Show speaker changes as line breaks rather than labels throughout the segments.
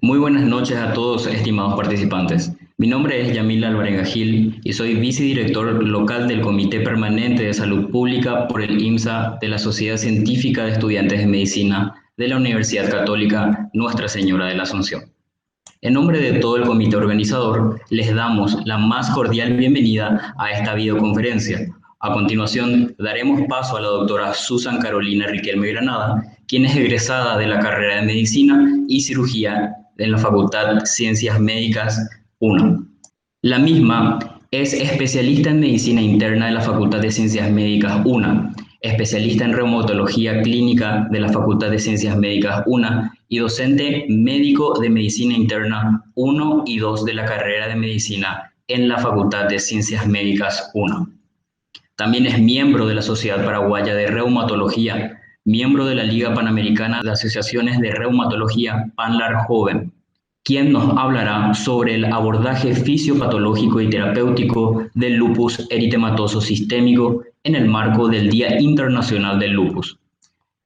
Muy buenas noches a todos, estimados participantes. Mi nombre es Yamil Alvarenga Gil y soy vicedirector local del Comité Permanente de Salud Pública por el IMSA de la Sociedad Científica de Estudiantes de Medicina de la Universidad Católica Nuestra Señora de la Asunción. En nombre de todo el comité organizador, les damos la más cordial bienvenida a esta videoconferencia. A continuación, daremos paso a la doctora Susan Carolina Riquelme Granada, quien es egresada de la carrera de Medicina y Cirugía en la Facultad Ciencias Médicas 1. La misma es especialista en Medicina Interna de la Facultad de Ciencias Médicas 1, especialista en Reumatología Clínica de la Facultad de Ciencias Médicas 1 y docente médico de Medicina Interna 1 y 2 de la carrera de Medicina en la Facultad de Ciencias Médicas 1. También es miembro de la Sociedad Paraguaya de Reumatología, miembro de la Liga Panamericana de Asociaciones de Reumatología PANLAR Joven, quien nos hablará sobre el abordaje fisiopatológico y terapéutico del lupus eritematoso sistémico en el marco del Día Internacional del Lupus.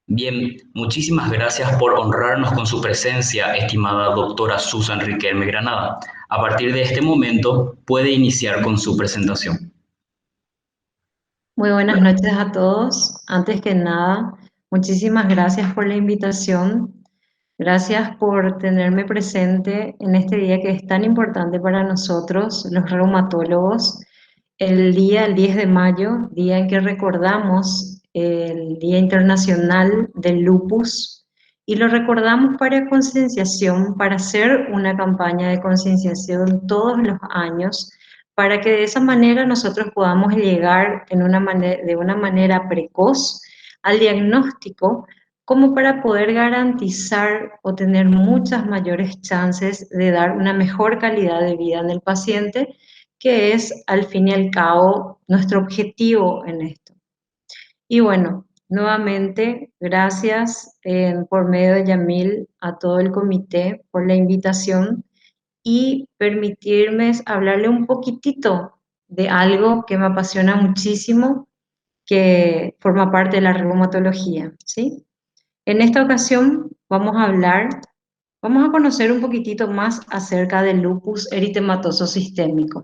Bien, muchísimas gracias por honrarnos con su presencia, estimada doctora Susan Riquelme Granada. A partir de este momento puede iniciar con su presentación.
Muy buenas noches a todos. Antes que nada, muchísimas gracias por la invitación. Gracias por tenerme presente en este día que es tan importante para nosotros, los reumatólogos. El día, el 10 de mayo, día en que recordamos el Día Internacional del Lupus, y lo recordamos para concienciación, para hacer una campaña de concienciación todos los años, para que de esa manera nosotros podamos llegar de una manera precoz al diagnóstico, como para poder garantizar o tener muchas mayores chances de dar una mejor calidad de vida en el paciente, que es al fin y al cabo nuestro objetivo en esto. Y bueno, nuevamente, gracias por medio de Yamil a todo el comité por la invitación y permitirme hablarle un poquitito de algo que me apasiona muchísimo, que forma parte de la reumatología, ¿sí? En esta ocasión vamos a conocer un poquitito más acerca del lupus eritematoso sistémico.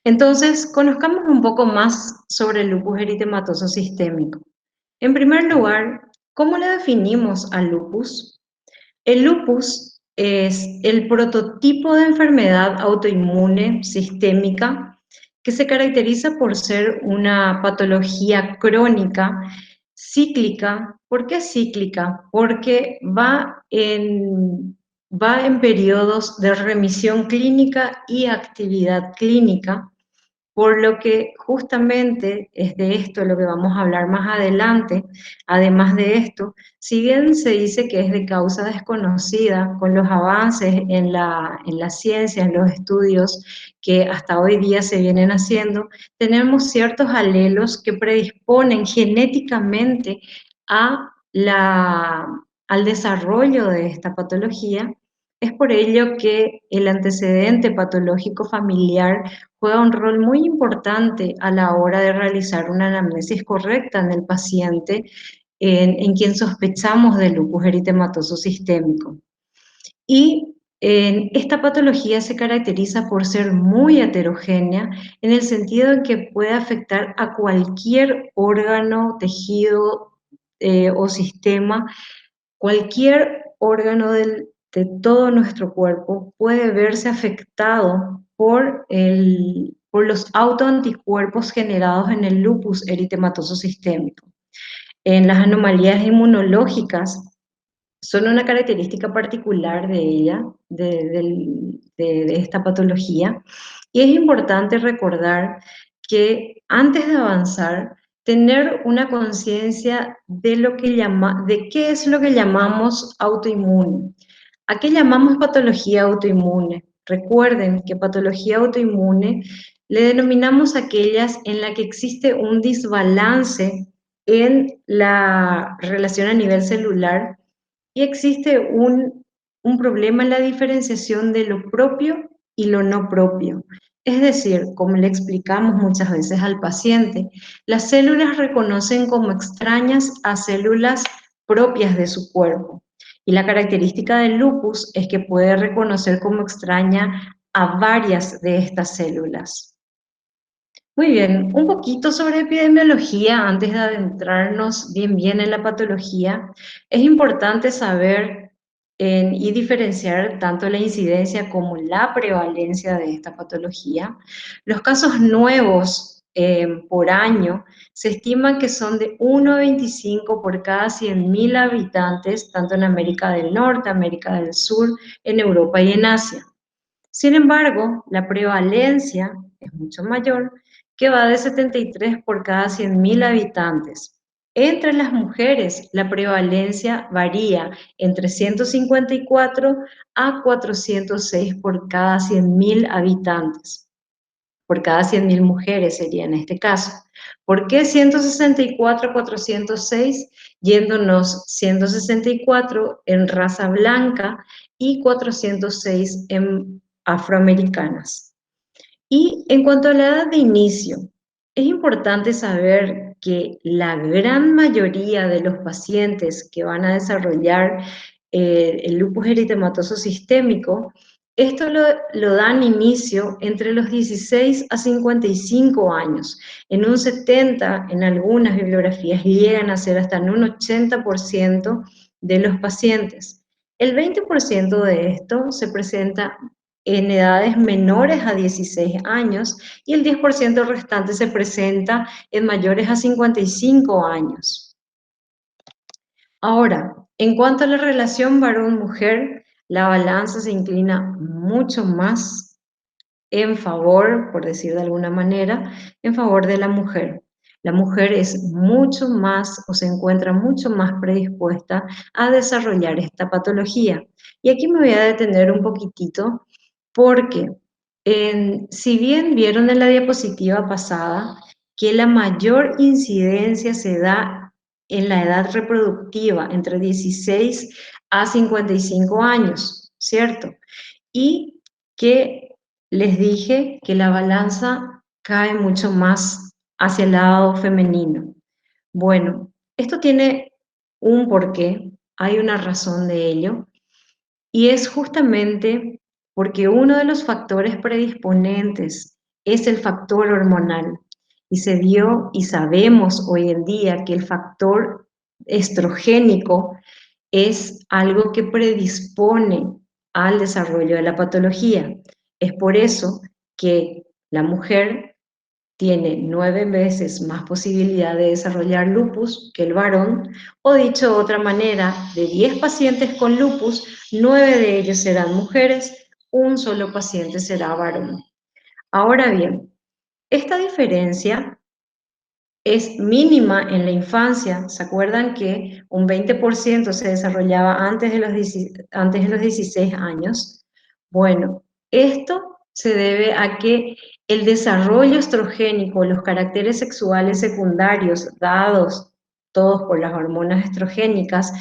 Entonces, conozcamos un poco más sobre el lupus eritematoso sistémico. En primer lugar, ¿cómo le definimos al lupus? El lupus es el prototipo de enfermedad autoinmune sistémica que se caracteriza por ser una patología crónica, cíclica. ¿Por qué cíclica? Porque va en periodos de remisión clínica y actividad clínica, por lo que justamente es de esto lo que vamos a hablar más adelante. Además de esto, si bien se dice que es de causa desconocida, con los avances en la ciencia, en los estudios que hasta hoy día se vienen haciendo, tenemos ciertos alelos que predisponen genéticamente a al desarrollo de esta patología. Es por ello que el antecedente patológico familiar juega un rol muy importante a la hora de realizar una anamnesis correcta en el paciente en quien sospechamos de lupus eritematoso sistémico. Y esta patología se caracteriza por ser muy heterogénea en el sentido en que puede afectar a cualquier órgano, tejido o sistema. Cualquier órgano de todo nuestro cuerpo puede verse afectado por los autoanticuerpos generados en el lupus eritematoso sistémico. En las anomalías inmunológicas son una característica particular de ella, de esta patología, y es importante recordar que antes de avanzar, tener una conciencia de qué es lo que llamamos autoinmune. ¿A qué llamamos patología autoinmune? Recuerden que patología autoinmune le denominamos aquellas en la que existe un desbalance en la relación a nivel celular y existe un problema en la diferenciación de lo propio y lo no propio. Es decir, como le explicamos muchas veces al paciente, las células reconocen como extrañas a células propias de su cuerpo. Y la característica del lupus es que puede reconocer como extraña a varias de estas células. Muy bien, un poquito sobre epidemiología antes de adentrarnos bien en la patología. Es importante saber y diferenciar tanto la incidencia como la prevalencia de esta patología. Los casos nuevos por año se estima que son de 1 a 25 por cada 100.000 habitantes, tanto en América del Norte, América del Sur, en Europa y en Asia. Sin embargo, la prevalencia es mucho mayor, que va de 73 por cada 100.000 habitantes. Entre las mujeres, la prevalencia varía entre 154 a 406 por cada 100.000 habitantes. Por cada 100.000 mujeres sería en este caso. ¿Por qué 164 a 406? Yéndonos 164 en raza blanca y 406 en afroamericanas. Y en cuanto a la edad de inicio, es importante saber que la gran mayoría de los pacientes que van a desarrollar el lupus eritematoso sistémico, esto lo dan inicio entre los 16 a 55 años. En un 70, en algunas bibliografías llegan a ser hasta en un 80% de los pacientes. El 20% de esto se presenta en edades menores a 16 años y el 10% restante se presenta en mayores a 55 años. Ahora, en cuanto a la relación varón-mujer, la balanza se inclina mucho más en favor, por decir de alguna manera, en favor de la mujer. La mujer es mucho más o se encuentra mucho más predispuesta a desarrollar esta patología. Y aquí me voy a detener un poquitito porque si bien vieron en la diapositiva pasada que la mayor incidencia se da en la edad reproductiva, entre 16 a 55 años, ¿cierto? Y que les dije que la balanza cae mucho más hacia el lado femenino. Bueno, esto tiene un porqué, hay una razón de ello, y es justamente porque uno de los factores predisponentes es el factor hormonal. Y se vio y sabemos hoy en día que el factor estrogénico es algo que predispone al desarrollo de la patología. Es por eso que la mujer tiene 9 veces más posibilidad de desarrollar lupus que el varón, o dicho de otra manera, de 10 pacientes con lupus, 9 de ellos serán mujeres, un solo paciente será varón. Ahora bien, esta diferencia es mínima en la infancia. ¿Se acuerdan que un 20% se desarrollaba antes de los 16 años? Bueno, esto se debe a que el desarrollo estrogénico, los caracteres sexuales secundarios dados todos por las hormonas estrogénicas,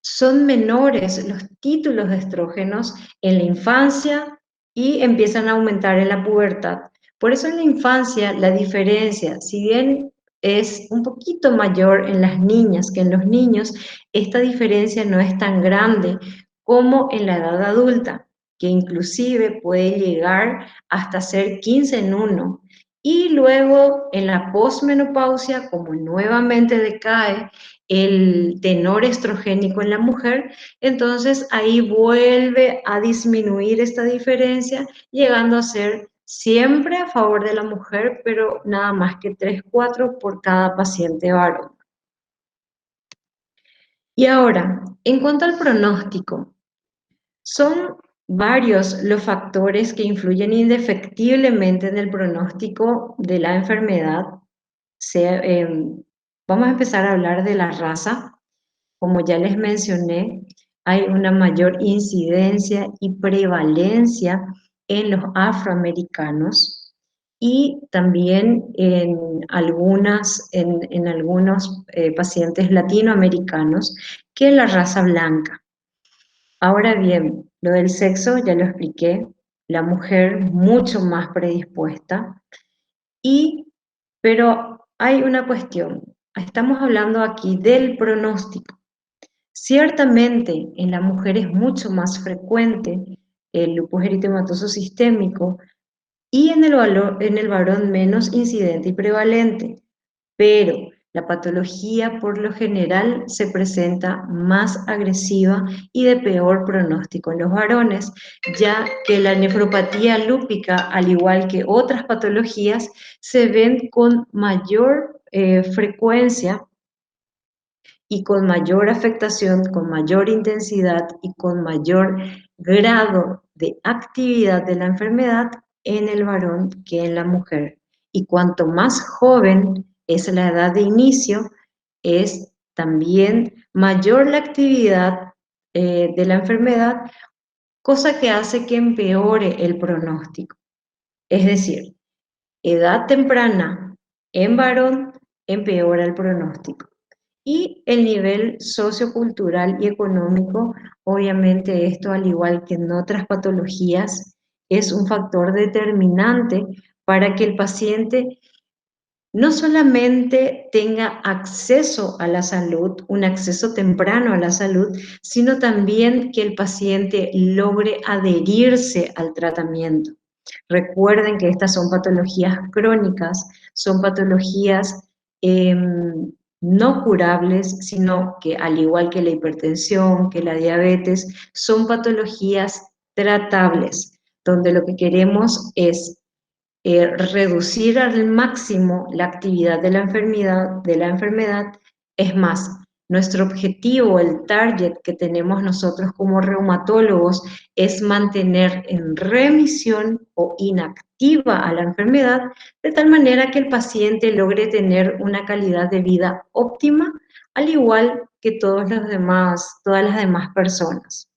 son menores los títulos de estrógenos en la infancia y empiezan a aumentar en la pubertad. Por eso en la infancia la diferencia, si bien es un poquito mayor en las niñas que en los niños, esta diferencia no es tan grande como en la edad adulta, que inclusive puede llegar hasta ser 15 en 1. Y luego en la posmenopausia, como nuevamente decae el tenor estrogénico en la mujer, entonces ahí vuelve a disminuir esta diferencia, llegando a ser siempre a favor de la mujer, pero nada más que 3, 4 por cada paciente varón. Y ahora, en cuanto al pronóstico, son varios los factores que influyen indefectiblemente en el pronóstico de la enfermedad. Vamos a empezar a hablar de la raza. Como ya les mencioné, hay una mayor incidencia y prevalencia en los afroamericanos y también en algunos pacientes latinoamericanos que en la raza blanca. Ahora bien, lo del sexo ya lo expliqué, la mujer mucho más predispuesta, y, pero hay una cuestión, estamos hablando aquí del pronóstico. Ciertamente en la mujer es mucho más frecuente el lupus eritematoso sistémico y en el varón menos incidente y prevalente, pero la patología por lo general se presenta más agresiva y de peor pronóstico en los varones, ya que la nefropatía lúpica, al igual que otras patologías, se ven con mayor frecuencia y con mayor afectación, con mayor intensidad y con mayor grado de actividad de la enfermedad en el varón que en la mujer. Y cuanto más joven es la edad de inicio, es también mayor la actividad de la enfermedad, cosa que hace que empeore el pronóstico. Es decir, edad temprana en varón empeora el pronóstico. Y el nivel sociocultural y económico, obviamente esto, al igual que en otras patologías, es un factor determinante para que el paciente no solamente tenga acceso a la salud, un acceso temprano a la salud, sino también que el paciente logre adherirse al tratamiento. Recuerden que estas son patologías crónicas, son patologías eh, no curables, sino que al igual que la hipertensión, que la diabetes, son patologías tratables, donde lo que queremos es reducir al máximo la actividad de la enfermedad. Es más, nuestro objetivo, el target que tenemos nosotros como reumatólogos, es mantener en remisión o inactiva a la enfermedad, de tal manera que el paciente logre tener una calidad de vida óptima, al igual que todas las demás personas.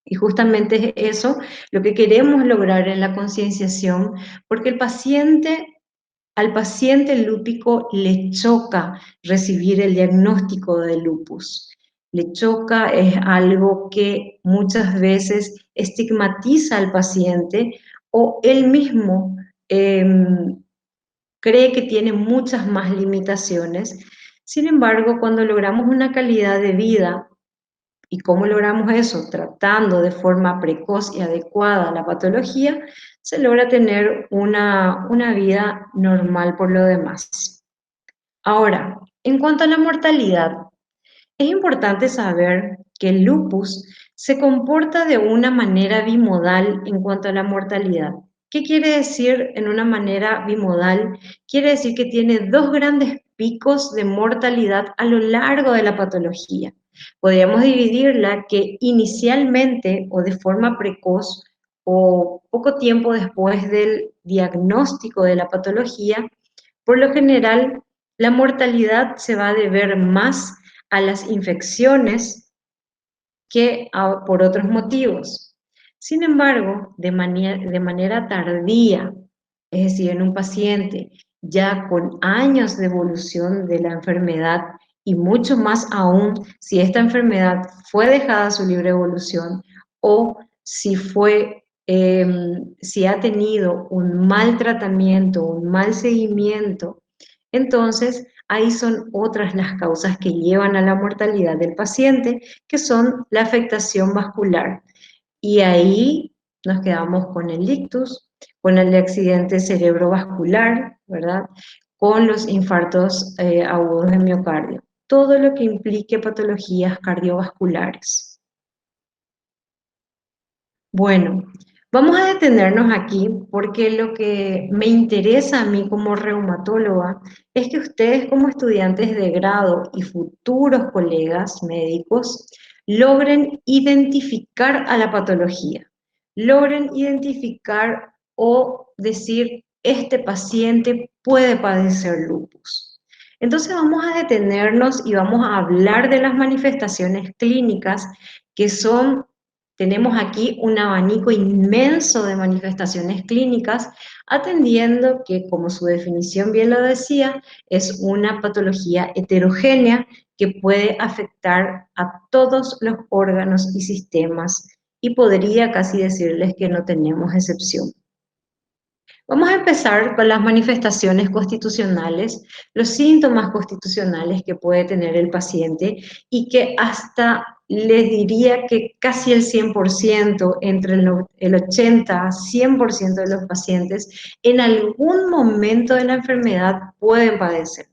Y justamente es eso lo que queremos lograr en la concienciación, porque al paciente lúpico le choca recibir el diagnóstico de lupus. Le choca, es algo que muchas veces estigmatiza al paciente o él mismo eh, cree que tiene muchas más limitaciones. Sin embargo, cuando logramos una calidad de vida, ¿y cómo logramos eso? Tratando de forma precoz y adecuada la patología, se logra tener una vida normal por lo demás. Ahora, en cuanto a la mortalidad, es importante saber que el lupus se comporta de una manera bimodal en cuanto a la mortalidad. ¿Qué quiere decir en una manera bimodal? Quiere decir que tiene dos grandes picos de mortalidad a lo largo de la patología. Podríamos dividirla que inicialmente o de forma precoz o poco tiempo después del diagnóstico de la patología, por lo general la mortalidad se va a deber más a las infecciones que por otros motivos. Sin embargo, de manera tardía, es decir, en un paciente ya con años de evolución de la enfermedad y mucho más aún si esta enfermedad fue dejada a su libre evolución o si ha tenido un mal tratamiento, un mal seguimiento, entonces ahí son otras las causas que llevan a la mortalidad del paciente, que son la afectación vascular. Y ahí nos quedamos con el ictus, con el accidente cerebrovascular, ¿verdad? Con los infartos agudos de miocardio. Todo lo que implique patologías cardiovasculares. Bueno, vamos a detenernos aquí porque lo que me interesa a mí como reumatóloga es que ustedes como estudiantes de grado y futuros colegas médicos logren identificar a la patología, logren identificar o decir, este paciente puede padecer lupus. Entonces vamos a detenernos y vamos a hablar de las manifestaciones clínicas que son. Tenemos aquí un abanico inmenso de manifestaciones clínicas, atendiendo que, como su definición bien lo decía, es una patología heterogénea que puede afectar a todos los órganos y sistemas, y podría casi decirles que no tenemos excepción. Vamos a empezar con las manifestaciones constitucionales, los síntomas constitucionales que puede tener el paciente y que hasta les diría que casi el 100%, entre el 80 a 100% de los pacientes, en algún momento de la enfermedad pueden padecer.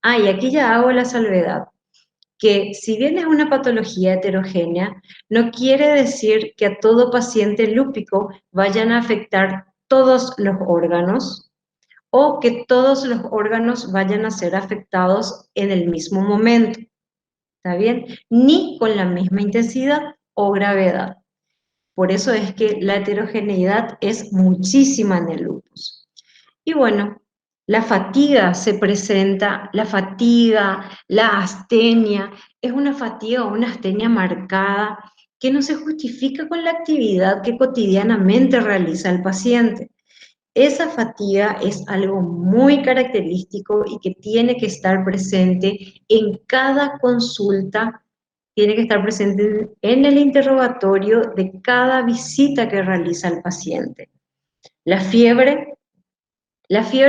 Y aquí ya hago la salvedad, que si bien es una patología heterogénea, no quiere decir que a todo paciente lúpico vayan a afectar todos los órganos o que todos los órganos vayan a ser afectados en el mismo momento, ¿está bien? Ni con la misma intensidad o gravedad. Por eso es que la heterogeneidad es muchísima en el lupus. Y bueno, la fatiga se presenta, la fatiga, la astenia, es una fatiga o una astenia marcada que no se justifica con la actividad que cotidianamente realiza el paciente. Esa fatiga es algo muy característico y que tiene que estar presente en cada consulta, tiene que estar presente en el interrogatorio de cada visita que realiza el paciente. La fiebre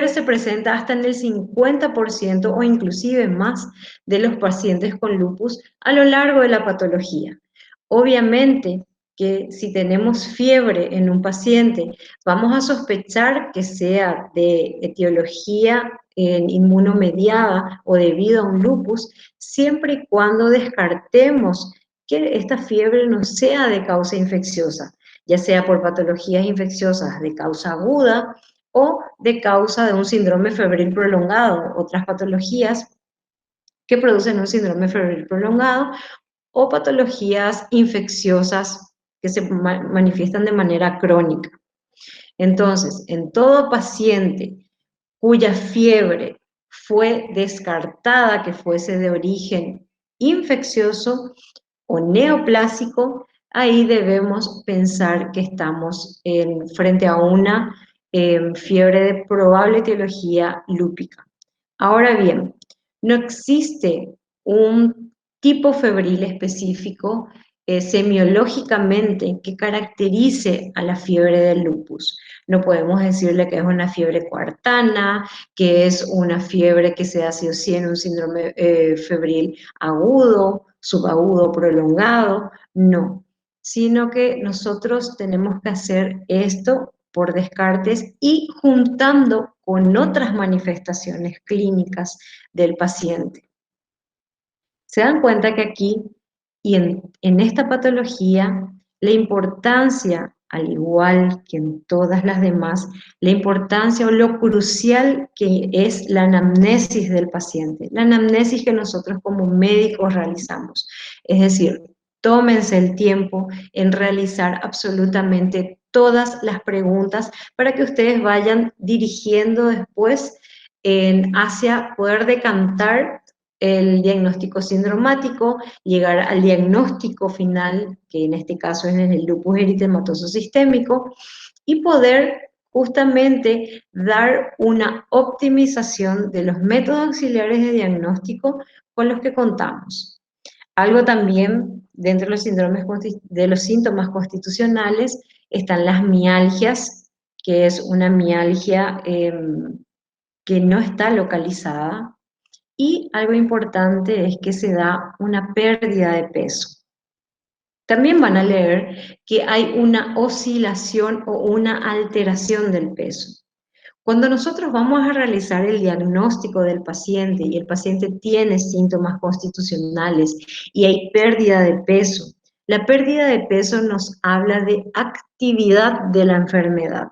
se presenta hasta en el 50% o inclusive más de los pacientes con lupus a lo largo de la patología. Obviamente que si tenemos fiebre en un paciente, vamos a sospechar que sea de etiología inmunomediada o debido a un lupus, siempre y cuando descartemos que esta fiebre no sea de causa infecciosa, ya sea por patologías infecciosas de causa aguda o de causa de un síndrome febril prolongado, otras patologías que producen un síndrome febril prolongado o patologías infecciosas que se manifiestan de manera crónica. Entonces, en todo paciente cuya fiebre fue descartada que fuese de origen infeccioso o neoplásico, ahí debemos pensar que estamos frente a una fiebre de probable etiología lúpica. Ahora bien, no existe un tipo febril específico semiológicamente que caracterice a la fiebre del lupus. No podemos decirle que es una fiebre coartana, que es una fiebre que se asocia en un síndrome febril agudo, subagudo, prolongado, no, sino que nosotros tenemos que hacer esto por descartes y juntando con otras manifestaciones clínicas del paciente. Se dan cuenta que aquí y en esta patología, la importancia, al igual que en todas las demás, la importancia o lo crucial que es la anamnesis del paciente, la anamnesis que nosotros como médicos realizamos. Es decir, tómense el tiempo en realizar absolutamente todas las preguntas para que ustedes vayan dirigiendo después hacia poder decantar el diagnóstico sindromático, llegar al diagnóstico final, que en este caso es el lupus eritematoso sistémico, y poder justamente dar una optimización de los métodos auxiliares de diagnóstico con los que contamos. Algo también dentro de los de los síntomas constitucionales están las mialgias, que es una mialgia que no está localizada, y algo importante es que se da una pérdida de peso. También van a leer que hay una oscilación o una alteración del peso. Cuando nosotros vamos a realizar el diagnóstico del paciente y el paciente tiene síntomas constitucionales y hay pérdida de peso, la pérdida de peso nos habla de actividad de la enfermedad.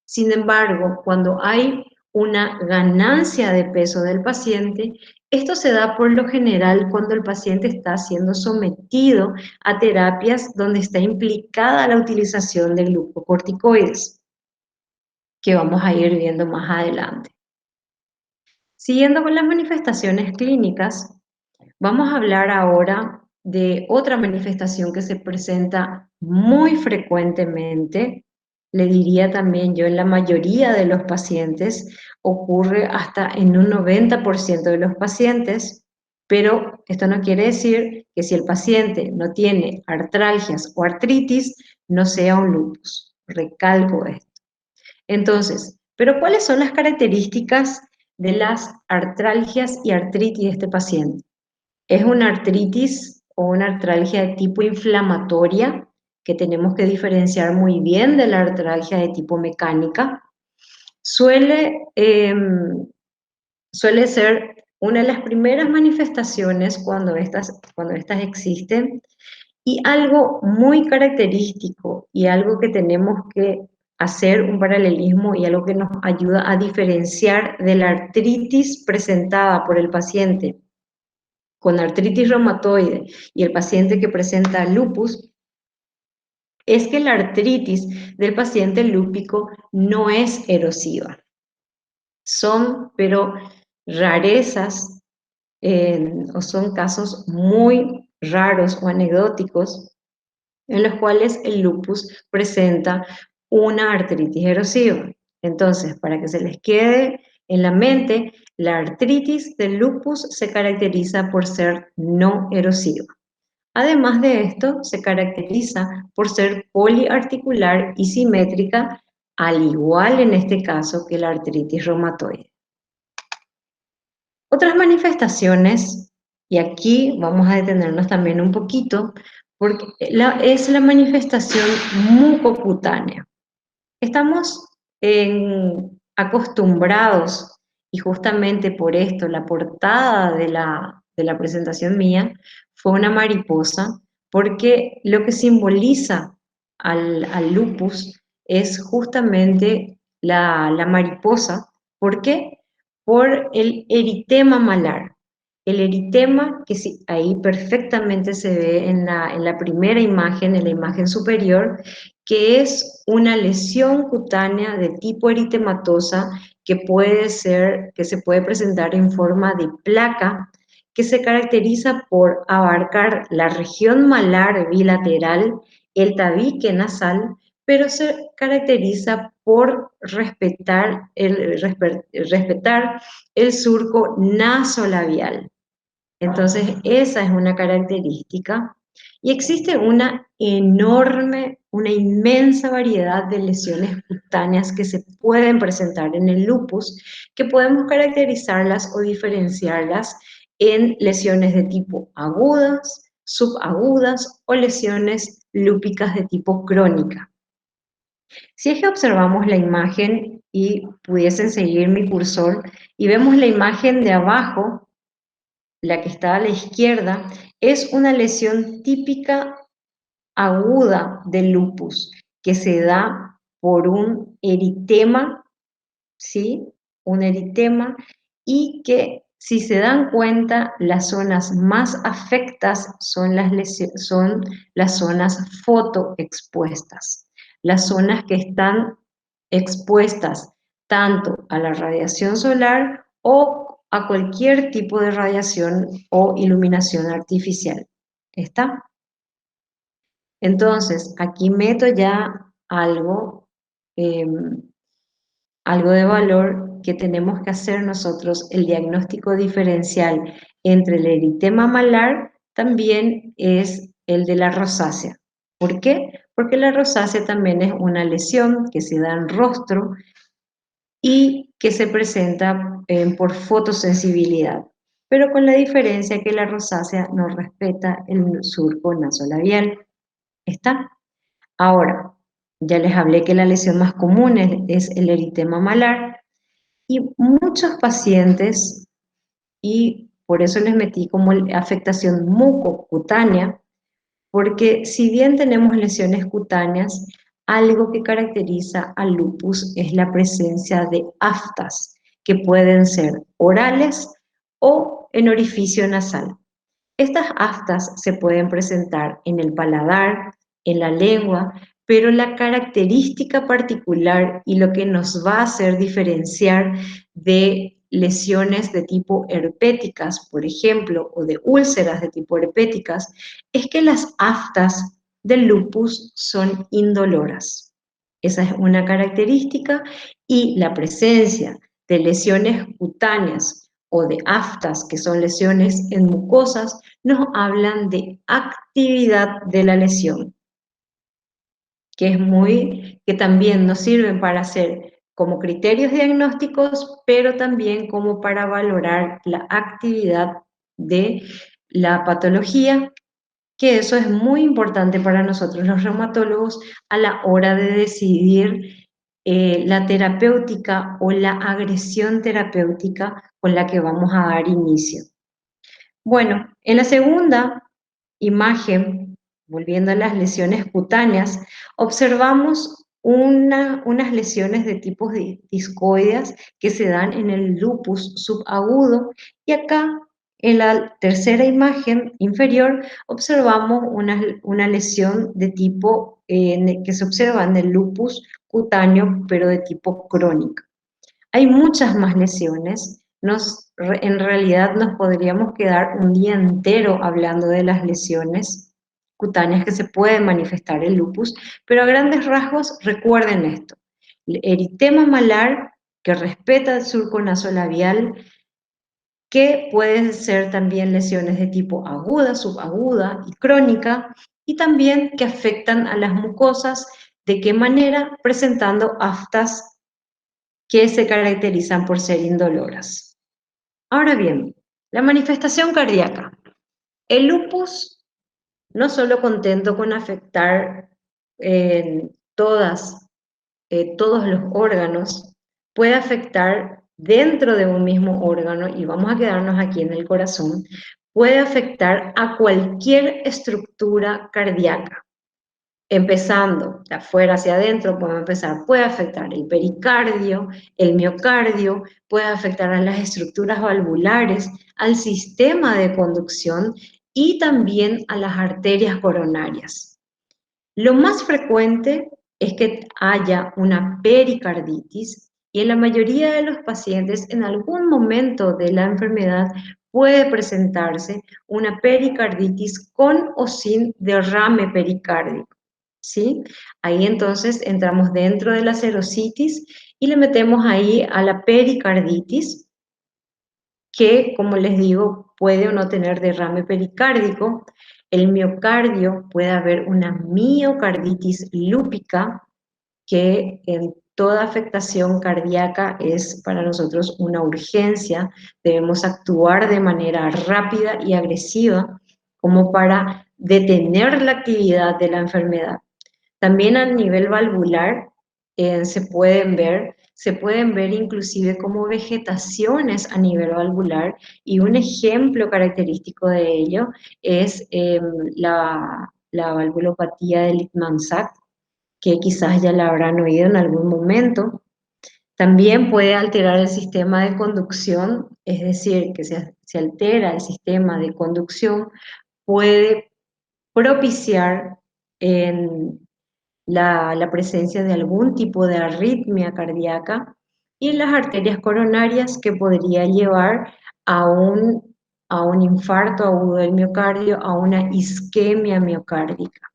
Sin embargo, cuando hay una ganancia de peso del paciente, esto se da por lo general cuando el paciente está siendo sometido a terapias donde está implicada la utilización de glucocorticoides, que vamos a ir viendo más adelante. Siguiendo con las manifestaciones clínicas, vamos a hablar ahora de otra manifestación que se presenta muy frecuentemente, le diría también yo en la mayoría de los pacientes, ocurre hasta en un 90% de los pacientes, Pero esto no quiere decir que si el paciente no tiene artralgias o artritis, no sea un lupus. Recalco esto. Entonces, ¿pero cuáles son las características de las artralgias y artritis de este paciente? Es una artritis o una artralgia de tipo inflamatoria, que tenemos que diferenciar muy bien de la artralgia de tipo mecánica. Suele ser una de las primeras manifestaciones cuando estas existen, y algo muy característico y algo que tenemos que hacer un paralelismo y algo que nos ayuda a diferenciar de la artritis presentada por el paciente con artritis reumatoide y el paciente que presenta lupus, es que la artritis del paciente lúpico no es erosiva. Son, pero rarezas, o son casos muy raros o anecdóticos en los cuales el lupus presenta una artritis erosiva. Entonces, para que se les quede en la mente, la artritis del lupus se caracteriza por ser no erosiva. Además de esto, se caracteriza por ser poliarticular y simétrica, al igual en este caso que la artritis reumatoide. Otras manifestaciones, y aquí vamos a detenernos también un poquito, porque es la manifestación mucocutánea. Estamos acostumbrados, y justamente por esto la portada de la presentación mía fue una mariposa, porque lo que simboliza al lupus es justamente la mariposa. ¿Por qué? Por el eritema malar. El eritema, que sí, ahí perfectamente se ve en la primera imagen, en la imagen superior, que es una lesión cutánea de tipo eritematosa que se puede presentar en forma de placa, que se caracteriza por abarcar la región malar bilateral, el tabique nasal, pero se caracteriza por respetar el surco nasolabial. Entonces, esa es una característica. Y existe una inmensa variedad de lesiones cutáneas que se pueden presentar en el lupus, que podemos caracterizarlas o diferenciarlas en lesiones de tipo agudas, subagudas o lesiones lúpicas de tipo crónica. Si es que observamos la imagen y pudiesen seguir mi cursor y vemos la imagen de abajo, la que está a la izquierda, es una lesión típica aguda del lupus que se da por un eritema, ¿sí? Un eritema, y que, si se dan cuenta, las zonas más afectas son las zonas fotoexpuestas, las zonas que están expuestas tanto a la radiación solar o a cualquier tipo de radiación o iluminación artificial. ¿Está? Entonces, aquí meto ya eh, algo de valor, que tenemos que hacer nosotros. El diagnóstico diferencial entre el eritema malar también es el de la rosácea. ¿Por qué? Porque la rosácea también es una lesión que se da en rostro y que se presenta por fotosensibilidad, pero con la diferencia que la rosácea no respeta el surco nasolabial. ¿Está? Ahora, ya les hablé que la lesión más común es el eritema malar, y muchos pacientes, y por eso les metí como afectación mucocutánea, porque si bien tenemos lesiones cutáneas, algo que caracteriza al lupus es la presencia de aftas, que pueden ser orales o en orificio nasal. Estas aftas se pueden presentar en el paladar, en la lengua, pero la característica particular y lo que nos va a hacer diferenciar de lesiones de tipo herpéticas, por ejemplo, o de úlceras de tipo herpéticas, es que las aftas del lupus son indoloras. Esa es una característica, y la presencia de lesiones cutáneas o de aftas, que son lesiones en mucosas, nos hablan de actividad de la lesión, que también nos sirven para hacer como criterios diagnósticos, pero también como para valorar la actividad de la patología, que eso es muy importante para nosotros los reumatólogos a la hora de decidir la terapéutica o la agresión terapéutica con la que vamos a dar inicio. Bueno, en la segunda imagen, volviendo a las lesiones cutáneas, observamos unas lesiones de tipos discoides que se dan en el lupus subagudo, y acá en la tercera imagen inferior observamos una lesión de tipo que se observa en el lupus cutáneo, pero de tipo crónico. Hay muchas más lesiones. En realidad nos podríamos quedar un día entero hablando de las lesiones cutáneas que se pueden manifestar en lupus, pero a grandes rasgos recuerden esto: el eritema malar, que respeta el surco nasolabial, que pueden ser también lesiones de tipo aguda, subaguda y crónica, y también que afectan a las mucosas. ¿De qué manera? Presentando aftas que se caracterizan por ser indoloras. Ahora bien, la manifestación cardíaca. El lupus, no solo contento con afectar todos los órganos, puede afectar dentro de un mismo órgano, y vamos a quedarnos aquí en el corazón, puede afectar a cualquier estructura cardíaca. Empezando de afuera hacia adentro, puede afectar el pericardio, el miocardio, puede afectar a las estructuras valvulares, al sistema de conducción y también a las arterias coronarias. Lo más frecuente es que haya una pericarditis, y en la mayoría de los pacientes en algún momento de la enfermedad puede presentarse una pericarditis con o sin derrame pericárdico. ¿Sí? Ahí entonces entramos dentro de la serositis y le metemos ahí a la pericarditis, que, como les digo, puede o no tener derrame pericárdico. El miocardio, puede haber una miocarditis lúpica, que en toda afectación cardíaca es para nosotros una urgencia. Debemos actuar de manera rápida y agresiva como para detener la actividad de la enfermedad. También a nivel valvular se pueden ver inclusive como vegetaciones a nivel valvular, y un ejemplo característico de ello es la valvulopatía de Littmann-Sachs, que quizás ya la habrán oído en algún momento. También puede alterar el sistema de conducción, es decir, que se altera el sistema de conducción, puede propiciar en la presencia de algún tipo de arritmia cardíaca, y en las arterias coronarias, que podría llevar a un infarto agudo del miocardio, a una isquemia miocárdica.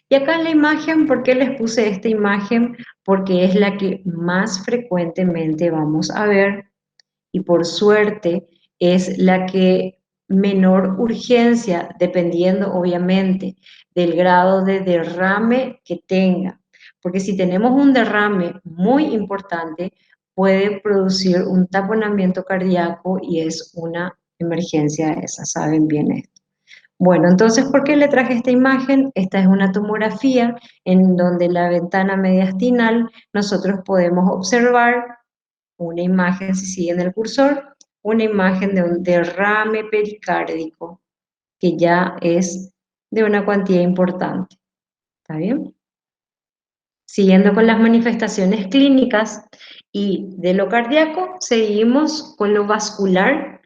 Y acá en la imagen, ¿por qué les puse esta imagen? Porque es la que más frecuentemente vamos a ver, y por suerte es la que menor urgencia, dependiendo obviamente del grado de derrame que tenga. Porque si tenemos un derrame muy importante, puede producir un taponamiento cardíaco y es una emergencia esa, saben bien esto. Bueno, entonces, ¿por qué le traje esta imagen? Esta es una tomografía en donde la ventana mediastinal nosotros podemos observar una imagen, si siguen el cursor, una imagen de un derrame pericárdico, que ya es de una cuantía importante. ¿Está bien? Siguiendo con las manifestaciones clínicas y de lo cardíaco, seguimos con lo vascular,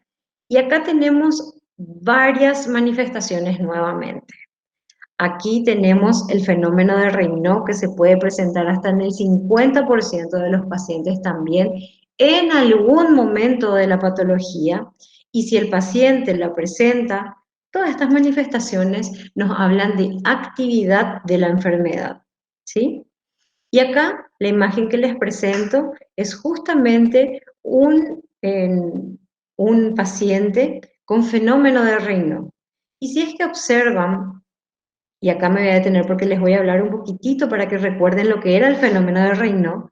y acá tenemos varias manifestaciones nuevamente. Aquí tenemos el fenómeno de Raynaud, que se puede presentar hasta en el 50% de los pacientes también en algún momento de la patología, y si el paciente la presenta, todas estas manifestaciones nos hablan de actividad de la enfermedad, ¿sí? Y acá la imagen que les presento es justamente en un paciente con fenómeno de Raynaud. Y si es que observan, y acá me voy a detener porque les voy a hablar un poquitito para que recuerden lo que era el fenómeno de Raynaud.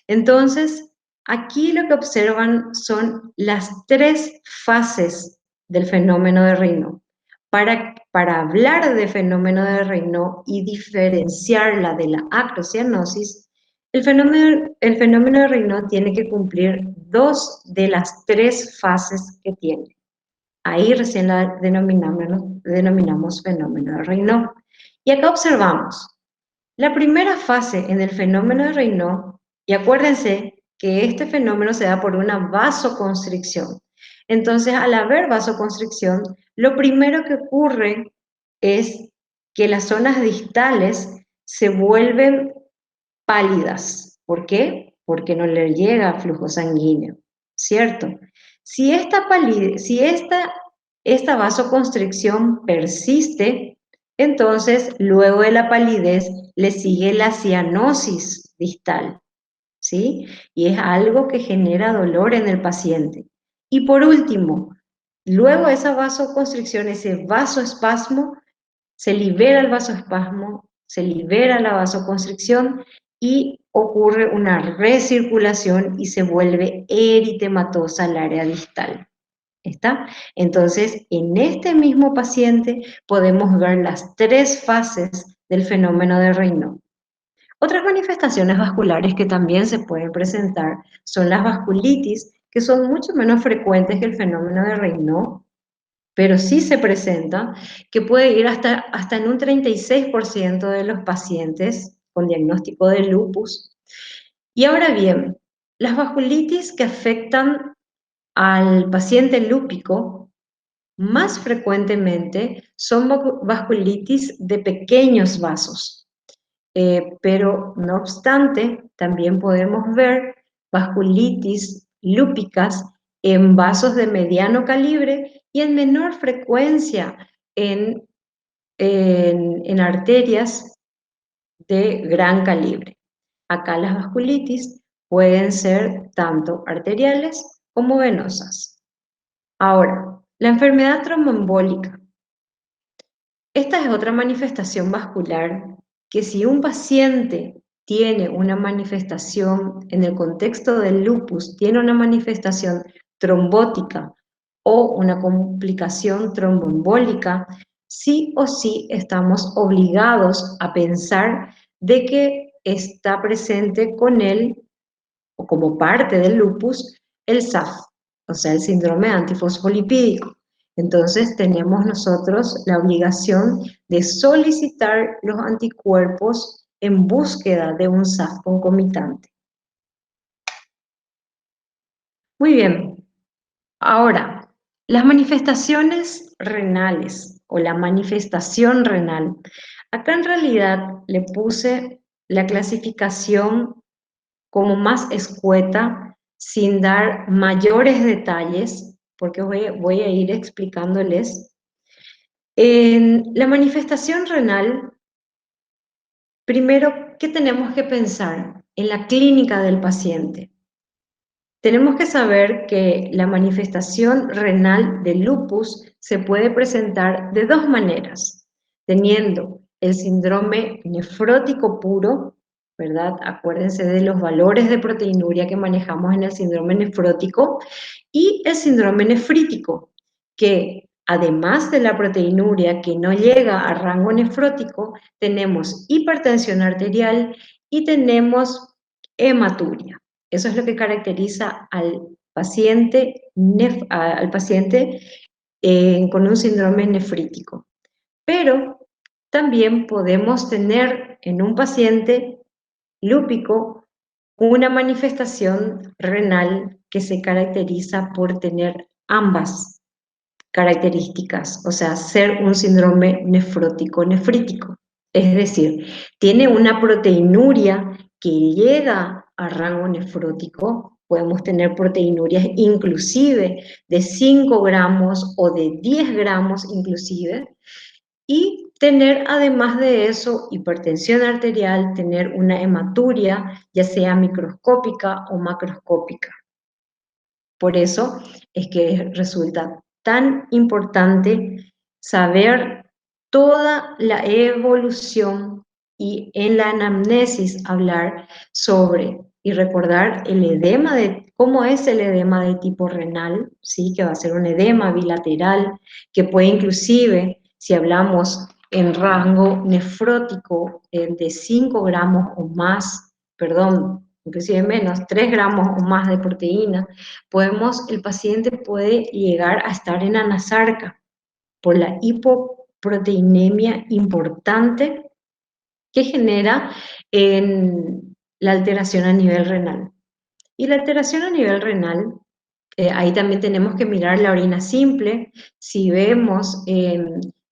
Entonces, aquí lo que observan son las 3 fases del fenómeno de Raynaud. Para hablar de fenómeno de Raynaud y diferenciarla de la acrocianosis, el fenómeno de Raynaud tiene que cumplir 2 de las 3 fases que tiene. Ahí recién la denominamos fenómeno de Raynaud. Y acá observamos, la primera fase en el fenómeno de Raynaud, y acuérdense que este fenómeno se da por una vasoconstricción. Entonces, al haber vasoconstricción, lo primero que ocurre es que las zonas distales se vuelven pálidas. ¿Por qué? Porque no le llega flujo sanguíneo, ¿cierto? Si esta vasoconstricción persiste, entonces luego de la palidez le sigue la cianosis distal, ¿sí? Y es algo que genera dolor en el paciente. Y por último, luego de esa vasoconstricción, ese vasoespasmo, se libera el vasoespasmo, se libera la vasoconstricción y ocurre una recirculación y se vuelve eritematosa el área distal. ¿Está? Entonces, en este mismo paciente podemos ver las 3 fases del fenómeno de Raynaud. Otras manifestaciones vasculares que también se pueden presentar son las vasculitis, que son mucho menos frecuentes que el fenómeno de Raynaud, pero sí se presenta, que puede ir hasta en un 36% de los pacientes con diagnóstico de lupus. Y ahora bien, las vasculitis que afectan al paciente lúpico más frecuentemente son vasculitis de pequeños vasos, pero no obstante, también podemos ver vasculitis lúpicas en vasos de mediano calibre y en menor frecuencia en arterias de gran calibre. Acá las vasculitis pueden ser tanto arteriales como venosas. Ahora, la enfermedad tromboembólica. Esta es otra manifestación vascular que si un paciente tiene una manifestación en el contexto del lupus, tiene una manifestación trombótica o una complicación tromboembólica, sí o sí estamos obligados a pensar de que está presente con él o como parte del lupus el SAF, o sea, el síndrome antifosfolipídico. Entonces tenemos nosotros la obligación de solicitar los anticuerpos en búsqueda de un SAF concomitante. Muy bien, ahora, las manifestaciones renales o la manifestación renal. Acá en realidad le puse la clasificación como más escueta, sin dar mayores detalles, porque voy a ir explicándoles. En la manifestación renal, primero, ¿qué tenemos que pensar? En la clínica del paciente. Tenemos que saber que la manifestación renal de lupus se puede presentar de 2 maneras, teniendo el síndrome nefrótico puro, ¿verdad? Acuérdense de los valores de proteinuria que manejamos en el síndrome nefrótico, y el síndrome nefrítico, que además de la proteinuria que no llega a rango nefrótico, tenemos hipertensión arterial y tenemos hematuria. Eso es lo que caracteriza al paciente con un síndrome nefrítico. Pero también podemos tener en un paciente lúpico una manifestación renal que se caracteriza por tener ambas características, o sea, ser un síndrome nefrótico nefrítico. Es decir, tiene una proteinuria que llega a rango nefrótico, podemos tener proteinurias inclusive de 5 gramos o de 10 gramos inclusive, y tener además de eso hipertensión arterial, tener una hematuria, ya sea microscópica o macroscópica. Por eso es que resulta tan importante saber toda la evolución y en la anamnesis hablar sobre y recordar el edema de cómo es el edema de tipo renal, ¿sí? Que va a ser un edema bilateral, que puede inclusive, si hablamos en rango nefrótico de 5 gramos o más, perdón, inclusive menos, 3 gramos o más de proteína, el paciente puede llegar a estar en anasarca por la hipoproteinemia importante que genera en la alteración a nivel renal. Y la alteración a nivel renal, ahí también tenemos que mirar la orina simple. Si vemos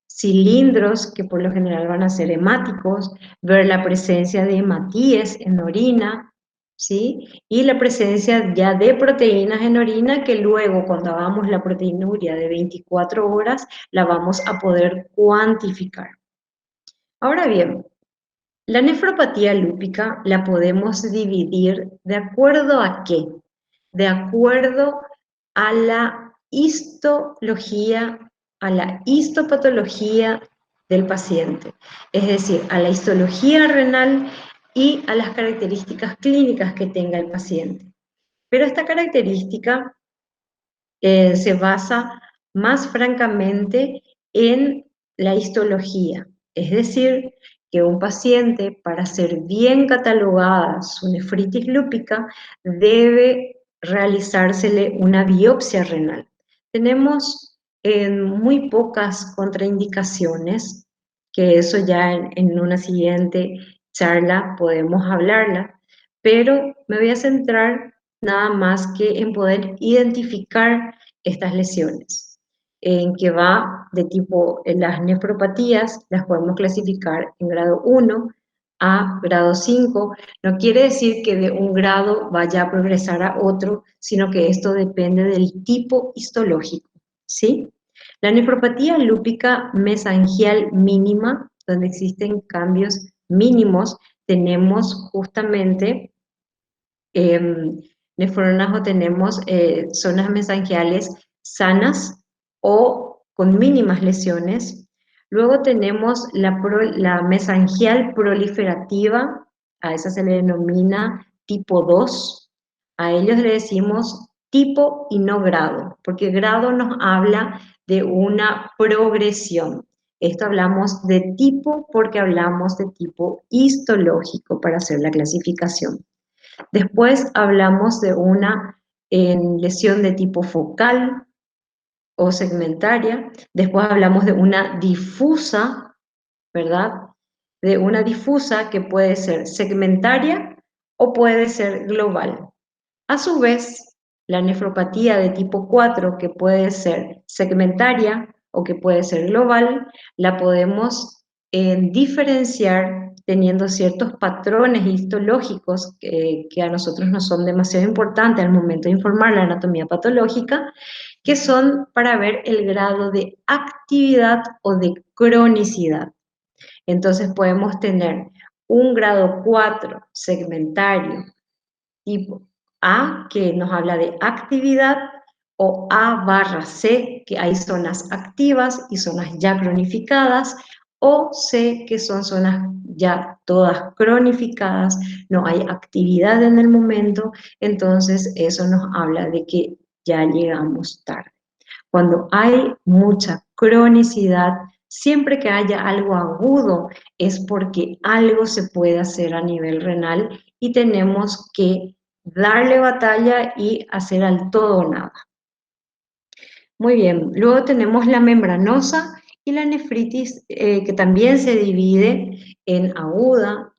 cilindros, que por lo general van a ser hemáticos, ver la presencia de hematíes en orina, ¿sí? Y la presencia ya de proteínas en orina, que luego cuando hagamos la proteinuria de 24 horas, la vamos a poder cuantificar. Ahora bien, la nefropatía lúpica la podemos dividir de acuerdo a qué? De acuerdo a la histología, a la histopatología del paciente, es decir, a la histología renal y a las características clínicas que tenga el paciente. Pero esta característica se basa más francamente en la histología, es decir, que un paciente, para ser bien catalogada su nefritis lúpica, debe realizársele una biopsia renal. Tenemos muy pocas contraindicaciones, que eso ya en una siguiente charla podemos hablarla, pero me voy a centrar nada más que en poder identificar estas lesiones, en que va de tipo, las nefropatías las podemos clasificar en grado 1 a grado 5. No quiere decir que de un grado vaya a progresar a otro, sino que esto depende del tipo histológico, ¿sí? La nefropatía lúpica mesangial mínima, donde existen cambios mínimos, tenemos justamente nefronas o tenemos zonas mesangiales sanas o con mínimas lesiones. Luego tenemos la mesangial proliferativa, a esa se le denomina tipo 2. A ellos le decimos tipo y no grado, porque grado nos habla de una progresión. Esto hablamos de tipo porque hablamos de tipo histológico para hacer la clasificación. Después hablamos de una lesión de tipo focal o segmentaria. Después hablamos de una difusa, ¿verdad? De una difusa que puede ser segmentaria o puede ser global. A su vez, la nefropatía de tipo 4, que puede ser segmentaria o que puede ser global, la podemos diferenciar teniendo ciertos patrones histológicos que a nosotros no son demasiado importantes al momento de informar la anatomía patológica, que son para ver el grado de actividad o de cronicidad. Entonces podemos tener un grado 4 segmentario tipo A, que nos habla de actividad, o A/C, que hay zonas activas y zonas ya cronificadas, o C, que son zonas ya todas cronificadas, no hay actividad en el momento, entonces eso nos habla de que ya llegamos tarde. Cuando hay mucha cronicidad, siempre que haya algo agudo, es porque algo se puede hacer a nivel renal y tenemos que darle batalla y hacer al todo o nada. Muy bien, luego tenemos la membranosa y la nefritis, que también se divide en aguda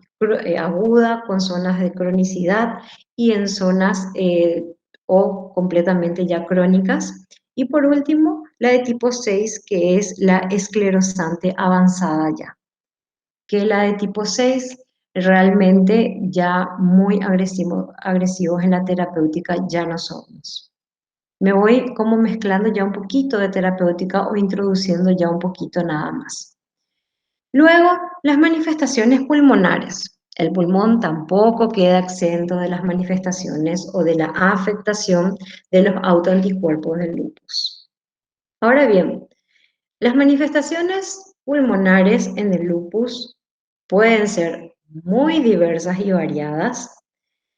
con zonas de cronicidad y en zonas o completamente ya crónicas. Y por último, la de tipo 6, que es la esclerosante avanzada ya. Que la de tipo 6 realmente ya muy agresivos en la terapéutica ya no somos. Me voy como mezclando ya un poquito de terapéutica o introduciendo ya un poquito nada más. Luego, las manifestaciones pulmonares. El pulmón tampoco queda exento de las manifestaciones o de la afectación de los autoanticuerpos del lupus. Ahora bien, las manifestaciones pulmonares en el lupus pueden ser muy diversas y variadas,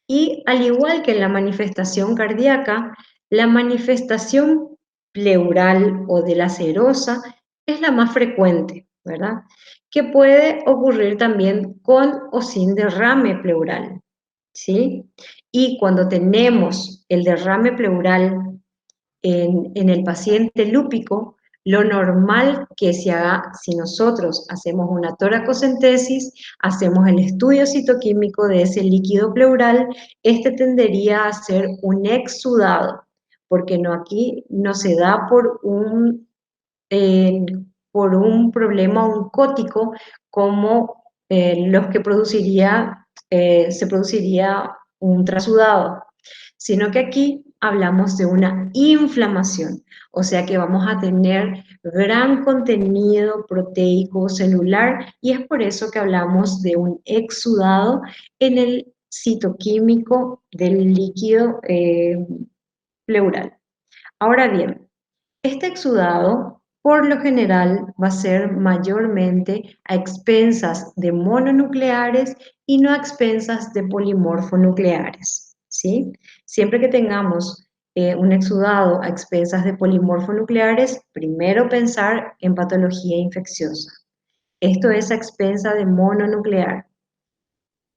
y al igual que en la manifestación cardíaca, la manifestación pleural o de la serosa es la más frecuente, ¿verdad? Que puede ocurrir también con o sin derrame pleural, ¿sí? Y cuando tenemos el derrame pleural en el paciente lúpico, lo normal que se haga, si nosotros hacemos una toracocentesis, hacemos el estudio citoquímico de ese líquido pleural, este tendería a ser un exudado, porque no, aquí no se da eh, por un problema oncótico como los que se produciría un trasudado, sino que aquí hablamos de una inflamación, o sea que vamos a tener gran contenido proteico celular y es por eso que hablamos de un exudado en el citoquímico del líquido pleural. Ahora bien, este exudado por lo general va a ser mayormente a expensas de mononucleares y no a expensas de polimorfonucleares, ¿sí? Siempre que tengamos un exudado a expensas de polimorfonucleares, primero pensar en patología infecciosa. Esto es a expensa de mononuclear,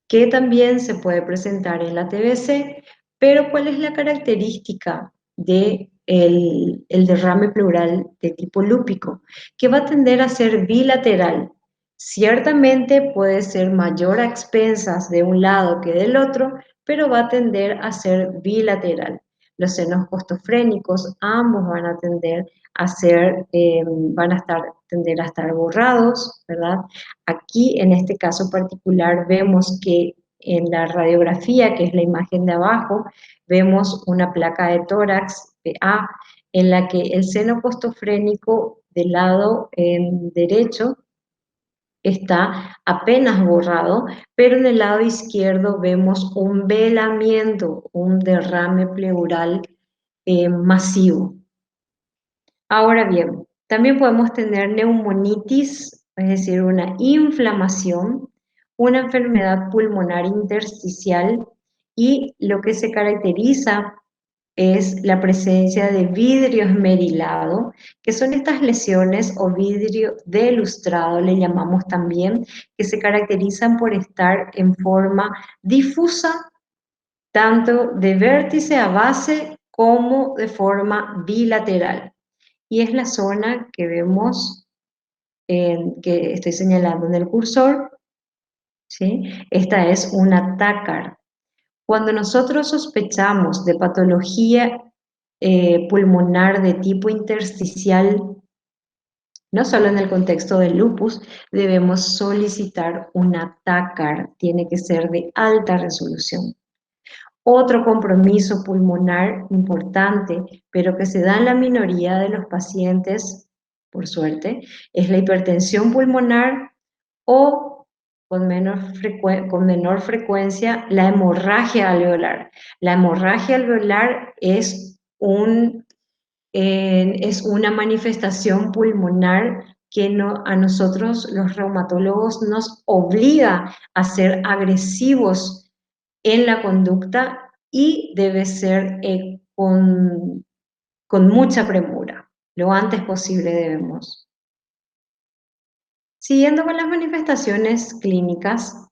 que también se puede presentar en la TBC, pero ¿cuál es la característica de el derrame pleural de tipo lúpico? Que va a tender a ser bilateral. Ciertamente puede ser mayor a expensas de un lado que del otro, pero va a tender a ser bilateral. Los senos costofrénicos, ambos van a tender a ser, tender a estar borrados, ¿verdad? Aquí, en este caso particular, vemos que en la radiografía, que es la imagen de abajo, vemos una placa de tórax A en la que el seno costofrénico del lado derecho está apenas borrado, pero en el lado izquierdo vemos un velamiento, un derrame pleural masivo. Ahora bien, también podemos tener neumonitis, es decir, una inflamación, una enfermedad pulmonar intersticial y lo que se caracteriza es la presencia de vidrio esmerilado, que son estas lesiones o vidrio delustrado, le llamamos también, que se caracterizan por estar en forma difusa, tanto de vértice a base como de forma bilateral. Y es la zona que vemos, que estoy señalando en el cursor, ¿sí? Esta es una tácar. Cuando nosotros sospechamos de patología pulmonar de tipo intersticial, no solo en el contexto del lupus, debemos solicitar una tácar, tiene que ser de alta resolución. Otro compromiso pulmonar importante, pero que se da en la minoría de los pacientes, por suerte, es la hipertensión pulmonar o con menor frecuencia la hemorragia alveolar. La hemorragia alveolar es una manifestación pulmonar que a nosotros los reumatólogos nos obliga a ser agresivos en la conducta y debe ser con mucha premura. Lo antes posible debemos. Siguiendo con las manifestaciones clínicas,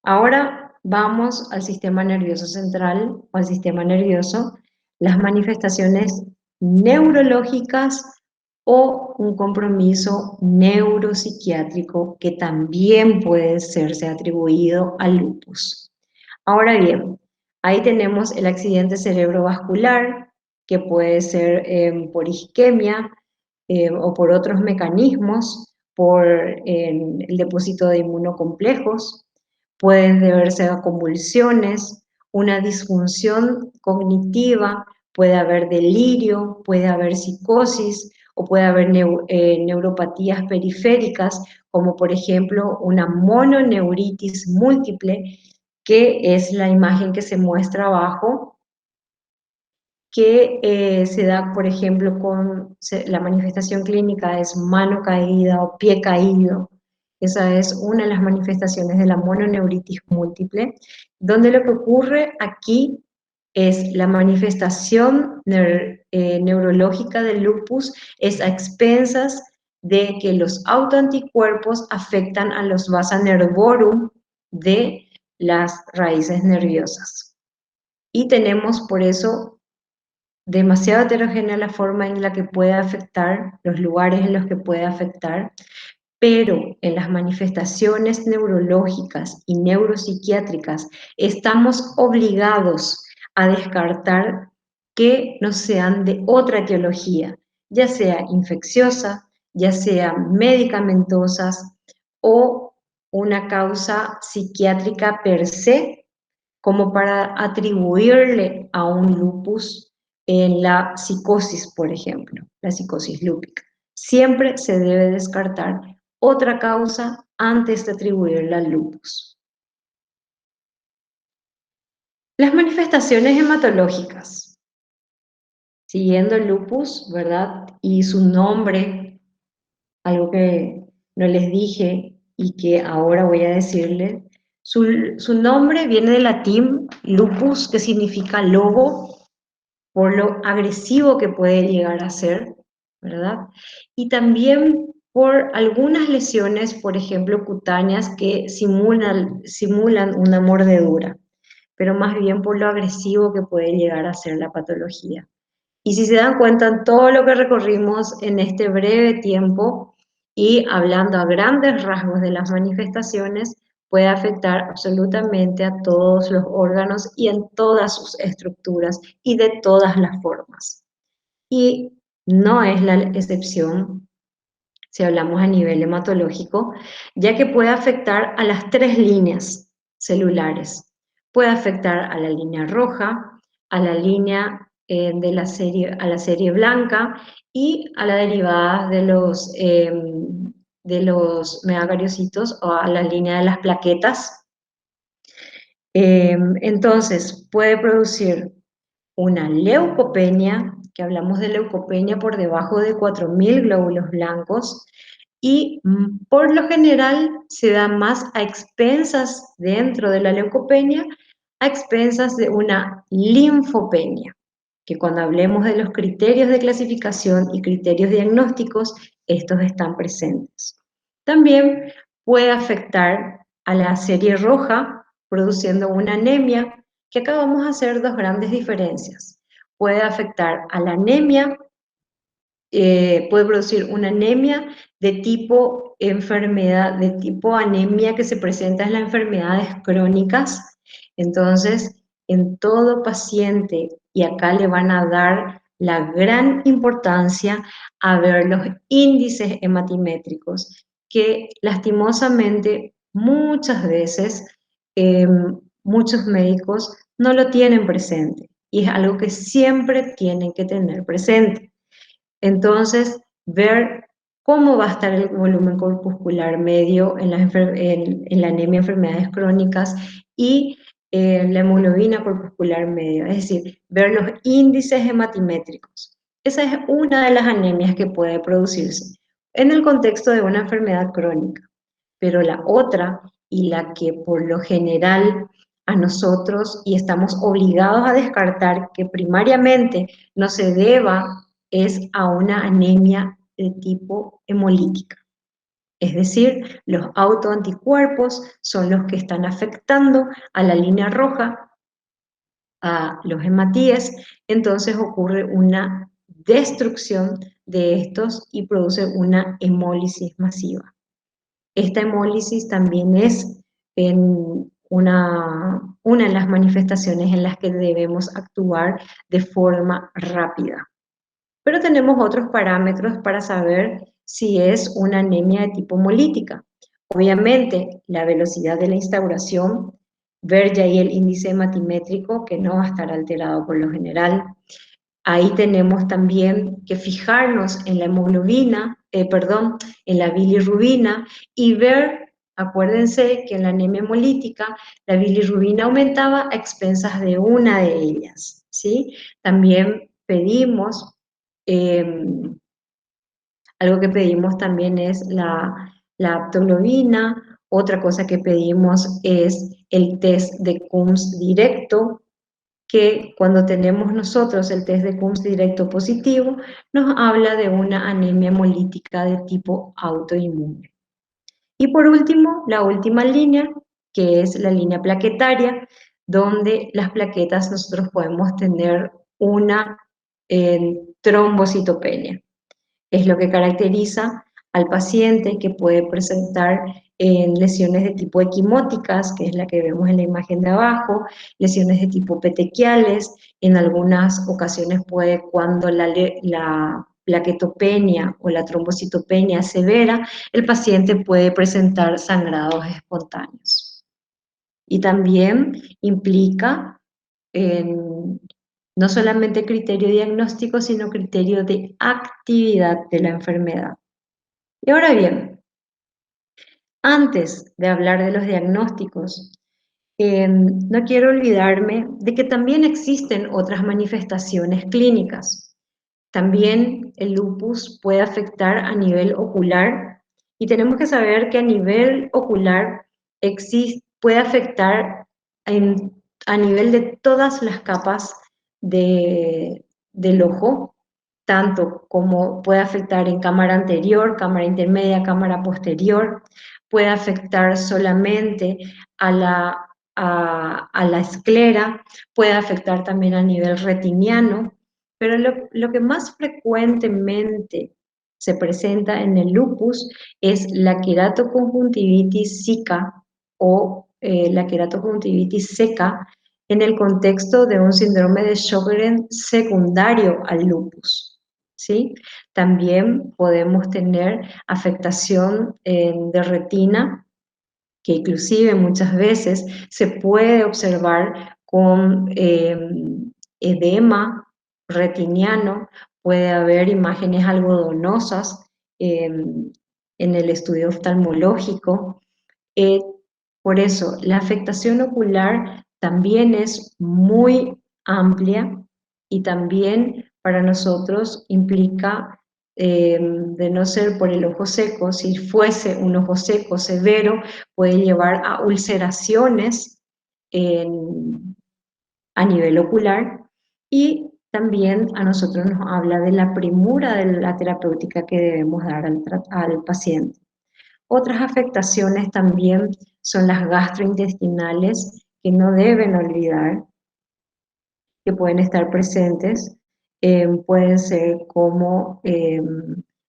ahora vamos al sistema nervioso central o al sistema nervioso, las manifestaciones neurológicas o un compromiso neuropsiquiátrico que también puede serse atribuido al lupus. Ahora bien, ahí tenemos el accidente cerebrovascular, que puede ser por isquemia o por otros mecanismos, por el depósito de inmunocomplejos, pueden deberse a convulsiones, una disfunción cognitiva, puede haber delirio, puede haber psicosis, o puede haber neuropatías periféricas, como por ejemplo una mononeuritis múltiple, que es la imagen que se muestra abajo, que se da, por ejemplo, la manifestación clínica es mano caída o pie caído. Esa es una de las manifestaciones de la mononeuritis múltiple, donde lo que ocurre aquí es la manifestación neurológica del lupus es a expensas de que los autoanticuerpos afectan a los vasa nervorum de las raíces nerviosas. Y tenemos por eso demasiado heterogénea la forma en la que puede afectar, los lugares en los que puede afectar, pero en las manifestaciones neurológicas y neuropsiquiátricas estamos obligados a descartar que no sean de otra etiología, ya sea infecciosa, ya sea medicamentosas o una causa psiquiátrica per se, como para atribuirle a un lupus en la psicosis, por ejemplo, la psicosis lúpica. Siempre se debe descartar otra causa antes de atribuirla al lupus. Las manifestaciones hematológicas. Siguiendo el lupus, ¿verdad? Y su nombre, algo que no les dije y que ahora voy a decirles. Su nombre viene del latín lupus, que significa lobo, por lo agresivo que puede llegar a ser, ¿verdad? Y también por algunas lesiones, por ejemplo, cutáneas que simulan una mordedura, pero más bien por lo agresivo que puede llegar a ser la patología. Y si se dan cuenta, en todo lo que recorrimos en este breve tiempo y hablando a grandes rasgos de las manifestaciones, puede afectar absolutamente a todos los órganos y en todas sus estructuras y de todas las formas. Y no es la excepción si hablamos a nivel hematológico, ya que puede afectar a las 3 líneas celulares. Puede afectar a la línea roja, a la línea a la serie blanca y a la derivada de los megacariocitos o a la línea de las plaquetas. Entonces, puede producir una leucopenia, que hablamos de leucopenia por debajo de 4.000 glóbulos blancos, y por lo general se da más a expensas dentro de la leucopenia, a expensas de una linfopenia, que cuando hablemos de los criterios de clasificación y criterios diagnósticos, estos están presentes. También puede afectar a la serie roja, produciendo una anemia, que acá vamos a hacer dos grandes diferencias. Puede afectar a la anemia, puede producir una anemia de tipo enfermedad, de tipo anemia que se presenta en las enfermedades crónicas. Entonces, en todo paciente, y acá le van a dar la gran importancia a ver los índices hematimétricos, que lastimosamente muchas veces muchos médicos no lo tienen presente, y es algo que siempre tienen que tener presente. Entonces, ver cómo va a estar el volumen corpuscular medio en la anemia, enfermedades crónicas, y la hemoglobina corpuscular medio, es decir, ver los índices hematimétricos. Esa es una de las anemias que puede producirse en el contexto de una enfermedad crónica. Pero la otra, y la que por lo general a nosotros, y estamos obligados a descartar que primariamente no se deba, es a una anemia de tipo hemolítica. Es decir, los autoanticuerpos son los que están afectando a la línea roja, a los hematíes, entonces ocurre una destrucción de estos y produce una hemólisis masiva. Esta hemólisis también es una de las manifestaciones en las que debemos actuar de forma rápida. Pero tenemos otros parámetros para saber si es una anemia de tipo hemolítica. Obviamente, la velocidad de la instauración, ver ya ahí el índice hematimétrico, que no va a estar alterado por lo general. Ahí tenemos también que fijarnos en la hemoglobina, en la bilirrubina y ver, acuérdense que en la anemia hemolítica la bilirrubina aumentaba a expensas de una de ellas, ¿sí? También pedimos, algo que pedimos también es la aptoglobina, otra cosa que pedimos es el test de Coombs directo, que cuando tenemos nosotros el test de Coombs directo positivo, nos habla de una anemia hemolítica de tipo autoinmune. Y por último, la última línea, que es la línea plaquetaria, donde las plaquetas nosotros podemos tener una trombocitopenia. Es lo que caracteriza al paciente que puede presentar lesiones de tipo equimóticas, que es la que vemos en la imagen de abajo, lesiones de tipo petequiales, en algunas ocasiones puede, cuando la plaquetopenia o la trombocitopenia es severa, el paciente puede presentar sangrados espontáneos. Y también implica no solamente criterio diagnóstico, sino criterio de actividad de la enfermedad. Y ahora bien, antes de hablar de los diagnósticos, no quiero olvidarme de que también existen otras manifestaciones clínicas. También el lupus puede afectar a nivel ocular y tenemos que saber que a nivel ocular puede afectar a nivel de todas las capas del ojo, tanto como puede afectar en cámara anterior, cámara intermedia, cámara posterior, puede afectar solamente a la esclera, puede afectar también a nivel retiniano, pero lo que más frecuentemente se presenta en el lupus es la queratoconjuntivitis zika o la queratoconjuntivitis seca en el contexto de un síndrome de Sjögren secundario al lupus, ¿sí? También podemos tener afectación de retina, que inclusive muchas veces se puede observar con edema retiniano, puede haber imágenes algodonosas en el estudio oftalmológico. Eh, por eso, la afectación ocular también es muy amplia y también para nosotros implica, de no ser por el ojo seco, si fuese un ojo seco severo, puede llevar a ulceraciones a nivel ocular y también a nosotros nos habla de la premura de la terapéutica que debemos dar al paciente. Otras afectaciones también son las gastrointestinales, que no deben olvidar, que pueden estar presentes. Pueden ser como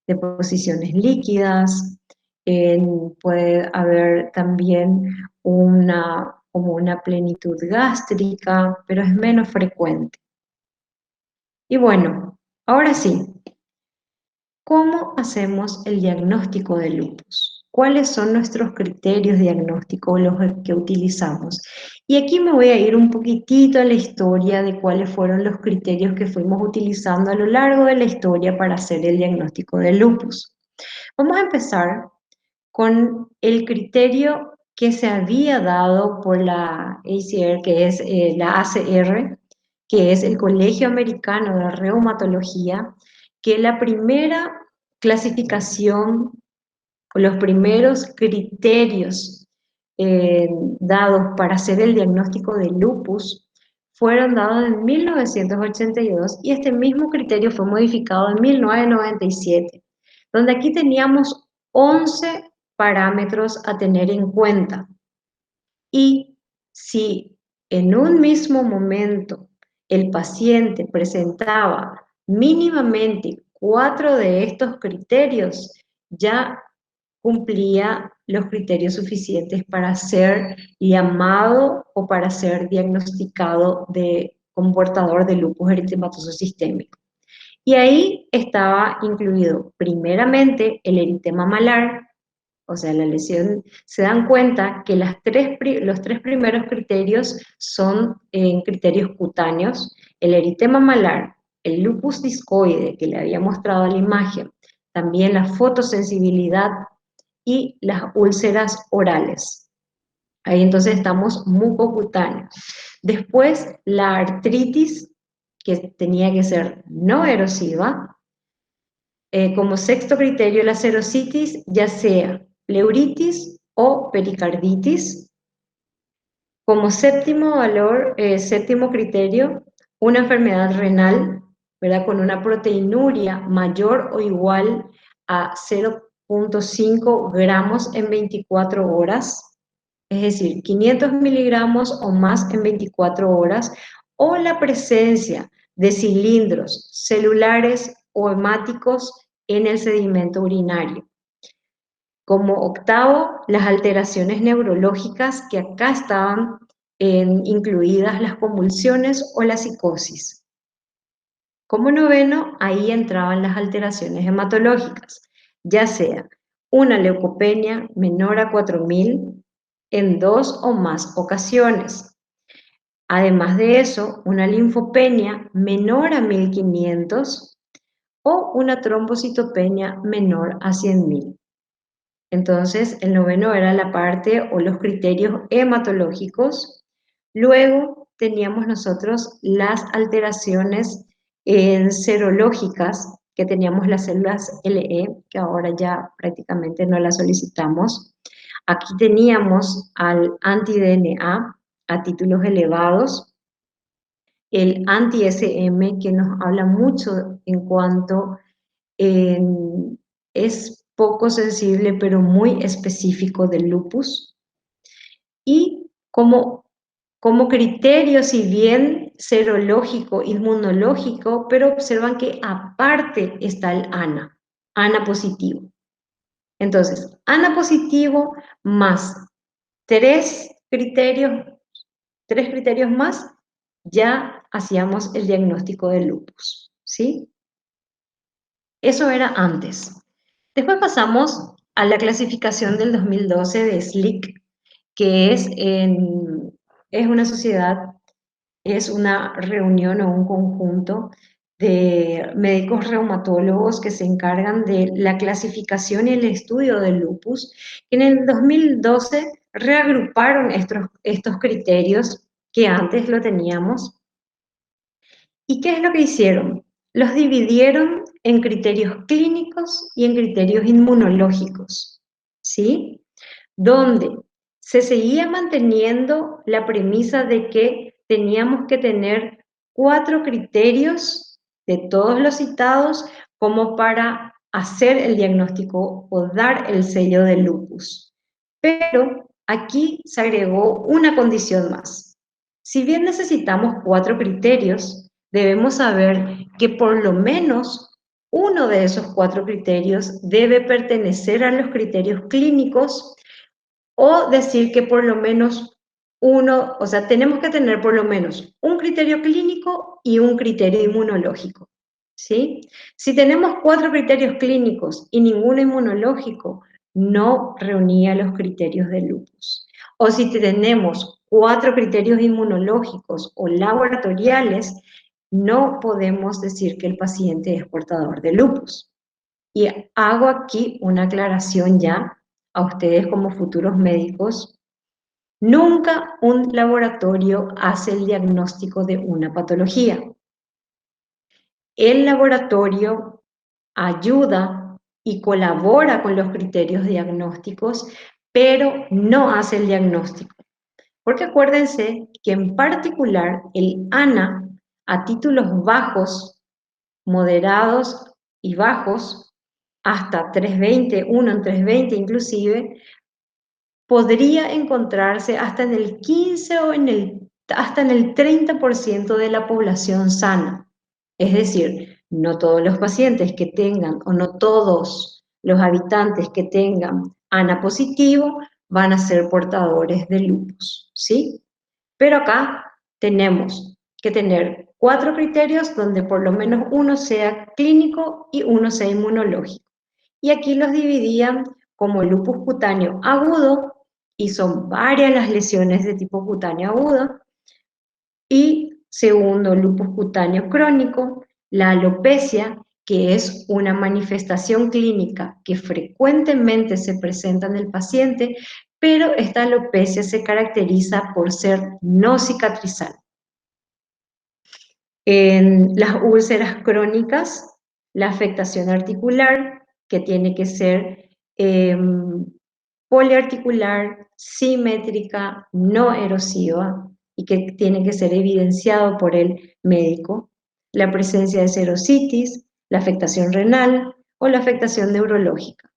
deposiciones líquidas, puede haber también como una plenitud gástrica, pero es menos frecuente. Y bueno, ahora sí, ¿cómo hacemos el diagnóstico de lupus? ¿Cuáles son nuestros criterios diagnósticos, los que utilizamos? Y aquí me voy a ir un poquitito a la historia de cuáles fueron los criterios que fuimos utilizando a lo largo de la historia para hacer el diagnóstico de lupus. Vamos a empezar con el criterio que se había dado por la ACR, que es la ACR, que es el Colegio Americano de Reumatología, que la primera clasificación o los primeros criterios dados para hacer el diagnóstico de lupus fueron dados en 1982 y este mismo criterio fue modificado en 1997, donde aquí teníamos 11 parámetros a tener en cuenta. Y si en un mismo momento el paciente presentaba mínimamente 4 de estos criterios, ya cumplía los criterios suficientes para ser llamado o para ser diagnosticado como portador de lupus eritematoso sistémico. Y ahí estaba incluido primeramente el eritema malar, o sea, la lesión. Se dan cuenta que los tres primeros criterios son criterios cutáneos: el eritema malar, el lupus discoide que le había mostrado la imagen, también la fotosensibilidad y las úlceras orales. Ahí entonces estamos mucocutáneos. Después la artritis, que tenía que ser no erosiva. Como sexto criterio la serositis, ya sea pleuritis o pericarditis. Como séptimo criterio, una enfermedad renal, ¿verdad? Con una proteinuria mayor o igual a 0,5 gramos en 24 horas, es decir, 500 miligramos o más en 24 horas, o la presencia de cilindros celulares o hemáticos en el sedimento urinario. Como octavo, las alteraciones neurológicas, que acá estaban incluidas las convulsiones o la psicosis. Como noveno, ahí entraban las alteraciones hematológicas, ya sea una leucopenia menor a 4.000 en 2 o más ocasiones. Además de eso, una linfopenia menor a 1.500 o una trombocitopenia menor a 100.000. Entonces, el noveno era la parte o los criterios hematológicos. Luego teníamos nosotros las alteraciones serológicas, que teníamos las células LE, que ahora ya prácticamente no las solicitamos. Aquí teníamos al anti-DNA a títulos elevados, el anti-SM, que nos habla mucho en cuanto es poco sensible, pero muy específico del lupus. Y como criterio, si bien serológico, inmunológico, pero observan que aparte está el ANA positivo. Entonces, ANA positivo más tres criterios más, ya hacíamos el diagnóstico del lupus, ¿sí? Eso era antes. Después pasamos a la clasificación del 2012 de SLIC, que es una sociedad, es una reunión o un conjunto de médicos reumatólogos que se encargan de la clasificación y el estudio del lupus. En el 2012 reagruparon estos criterios que antes lo teníamos. ¿Y qué es lo que hicieron? Los dividieron en criterios clínicos y en criterios inmunológicos, ¿sí? Donde se seguía manteniendo la premisa de que teníamos que tener 4 criterios de todos los citados como para hacer el diagnóstico o dar el sello de lupus. Pero aquí se agregó una condición más. Si bien necesitamos 4 criterios, debemos saber que por lo menos uno de esos 4 criterios debe pertenecer a los criterios clínicos, o decir que por lo menos uno, o sea, tenemos que tener por lo menos un criterio clínico y un criterio inmunológico, ¿sí? Si tenemos 4 criterios clínicos y ninguno inmunológico, no reunía los criterios de lupus. O si tenemos 4 criterios inmunológicos o laboratoriales, no podemos decir que el paciente es portador de lupus. Y hago aquí una aclaración ya a ustedes como futuros médicos. Nunca un laboratorio hace el diagnóstico de una patología. El laboratorio ayuda y colabora con los criterios diagnósticos, pero no hace el diagnóstico. Porque acuérdense que en particular el ANA a títulos bajos, moderados y bajos, hasta 320, 1 en 320 inclusive, podría encontrarse hasta en el 15 o hasta en el 30% de la población sana. Es decir, no todos los pacientes que tengan o no todos los habitantes que tengan ANA positivo van a ser portadores de lupus, ¿sí? Pero acá tenemos que tener 4 criterios donde por lo menos uno sea clínico y uno sea inmunológico. Y aquí los dividían como lupus cutáneo agudo, y son varias las lesiones de tipo cutáneo agudo, y segundo, lupus cutáneo crónico, la alopecia, que es una manifestación clínica que frecuentemente se presenta en el paciente, pero esta alopecia se caracteriza por ser no cicatrizal. En las úlceras crónicas, la afectación articular, que tiene que ser poliarticular, simétrica, no erosiva, y que tiene que ser evidenciado por el médico. La presencia de serositis, la afectación renal o la afectación neurológica.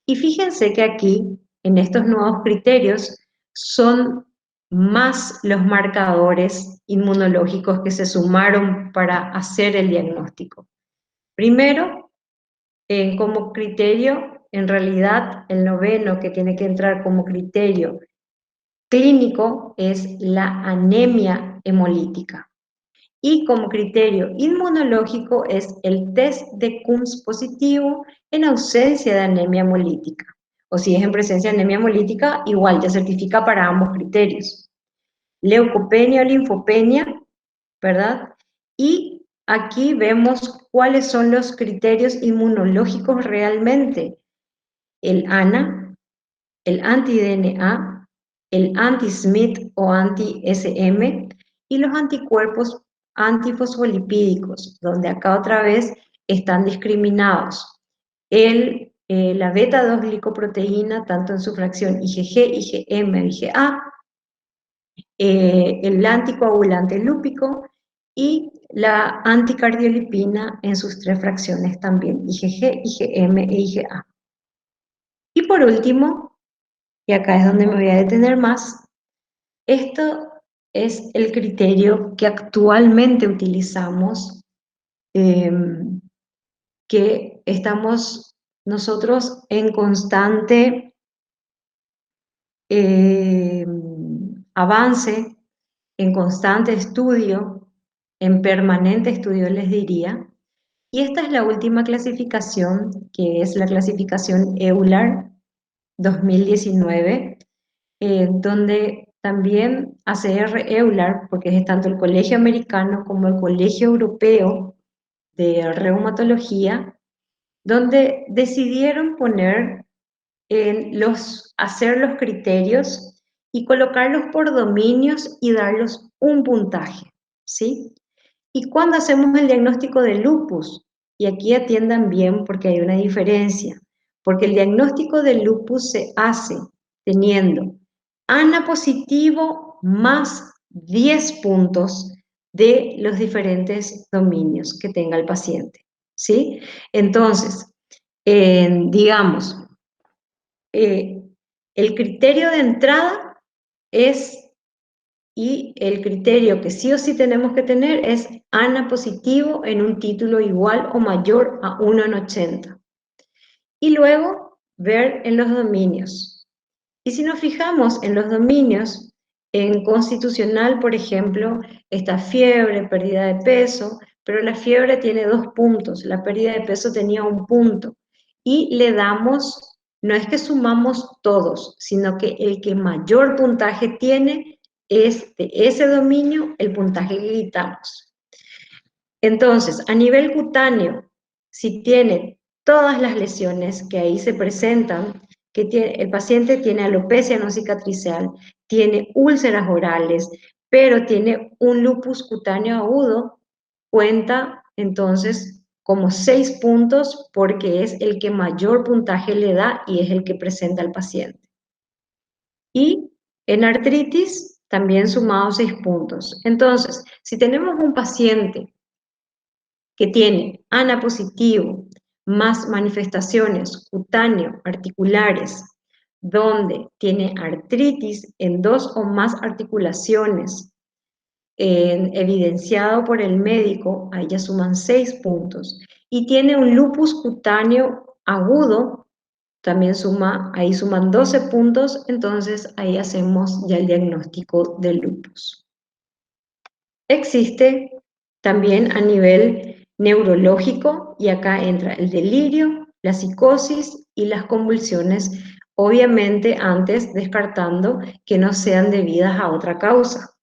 Y fíjense que aquí, en estos nuevos criterios, son más los marcadores inmunológicos que se sumaron para hacer el diagnóstico. Primero, como criterio, en realidad el noveno que tiene que entrar como criterio clínico es la anemia hemolítica. Y como criterio inmunológico es el test de Coombs positivo en ausencia de anemia hemolítica. O si es en presencia de anemia hemolítica, igual ya certifica para ambos criterios. Leucopenia o linfopenia, ¿verdad? Y aquí vemos cuáles son los criterios inmunológicos realmente. El ANA, el anti-DNA, el anti-SMIT o anti-SM y los anticuerpos antifosfolipídicos, donde acá otra vez están discriminados. La beta-2 glicoproteína, tanto en su fracción IgG, IgM, IgA, el anticoagulante lúpico y la anticardiolipina en sus tres fracciones también, IgG, IgM e IgA. Y por último, y acá es donde me voy a detener más, esto es el criterio que actualmente utilizamos, que estamos nosotros en constante avance, en constante estudio, en permanente estudio les diría, y esta es la última clasificación, que es la clasificación EULAR 2019, donde también ACR EULAR, porque es tanto el Colegio Americano como el Colegio Europeo de Reumatología, donde decidieron hacer los criterios y colocarlos por dominios y darlos un puntaje, ¿sí? Y cuando hacemos el diagnóstico de lupus, y aquí atiendan bien porque hay una diferencia, porque el diagnóstico de lupus se hace teniendo ANA positivo más 10 puntos de los diferentes dominios que tenga el paciente, ¿sí? Entonces, digamos, el criterio de entrada es, y el criterio que sí o sí tenemos que tener es ANA positivo en un título igual o mayor a 1 en 80. Y luego ver en los dominios. Y si nos fijamos en los dominios, en constitucional, por ejemplo, está fiebre, pérdida de peso, pero la fiebre tiene 2 puntos, la pérdida de peso tenía 1 punto. Y le damos, no es que sumamos todos, sino que el que mayor puntaje tiene es de ese dominio el puntaje que quitamos. Entonces, a nivel cutáneo, si tiene todas las lesiones que ahí se presentan, el paciente tiene alopecia no cicatricial, tiene úlceras orales, pero tiene un lupus cutáneo agudo, cuenta entonces como 6 puntos porque es el que mayor puntaje le da y es el que presenta al paciente. Y en artritis también sumado 6 puntos. Entonces, si tenemos un paciente que tiene ANA positivo, más manifestaciones cutáneo, articulares, donde tiene artritis en 2 o más articulaciones, evidenciado por el médico, ahí ya suman 6 puntos. Y tiene un lupus cutáneo agudo, también ahí suman 12 puntos, entonces ahí hacemos ya el diagnóstico del lupus. Existe también a nivel neurológico, y acá entra el delirio, la psicosis y las convulsiones, obviamente antes descartando que no sean debidas a otra causa.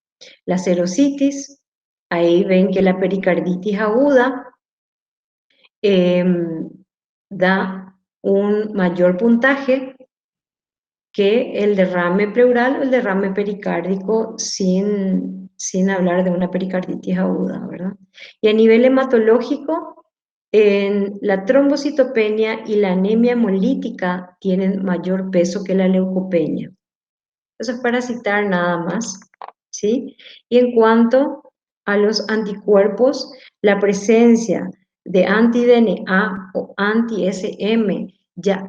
La serositis, ahí ven que la pericarditis aguda da un mayor puntaje que el derrame pleural o el derrame pericárdico sin hablar de una pericarditis aguda, ¿verdad? Y a nivel hematológico, en la trombocitopenia y la anemia hemolítica tienen mayor peso que la leucopenia. Eso es para citar nada más, ¿sí? Y en cuanto a los anticuerpos, la presencia de anti-DNA o anti-SM ya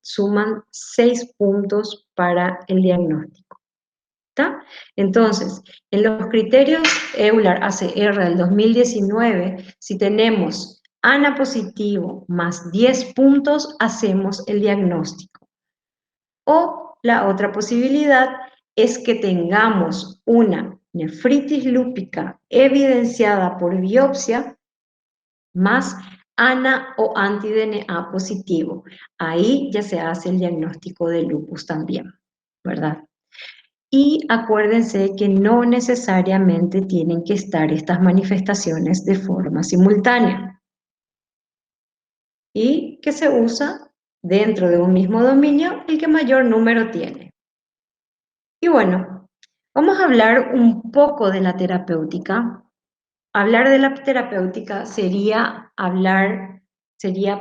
suman 6 puntos para el diagnóstico. ¿Está? Entonces, en los criterios EULAR ACR del 2019, si tenemos ANA positivo más 10 puntos, hacemos el diagnóstico. O la otra posibilidad es que tengamos una nefritis lúpica evidenciada por biopsia más ANA o anti-DNA positivo. Ahí ya se hace el diagnóstico de lupus también, ¿verdad? Y acuérdense que no necesariamente tienen que estar estas manifestaciones de forma simultánea y que se usa dentro de un mismo dominio el que mayor número tiene. Y bueno, vamos a hablar un poco de la terapéutica. Hablar de la terapéutica sería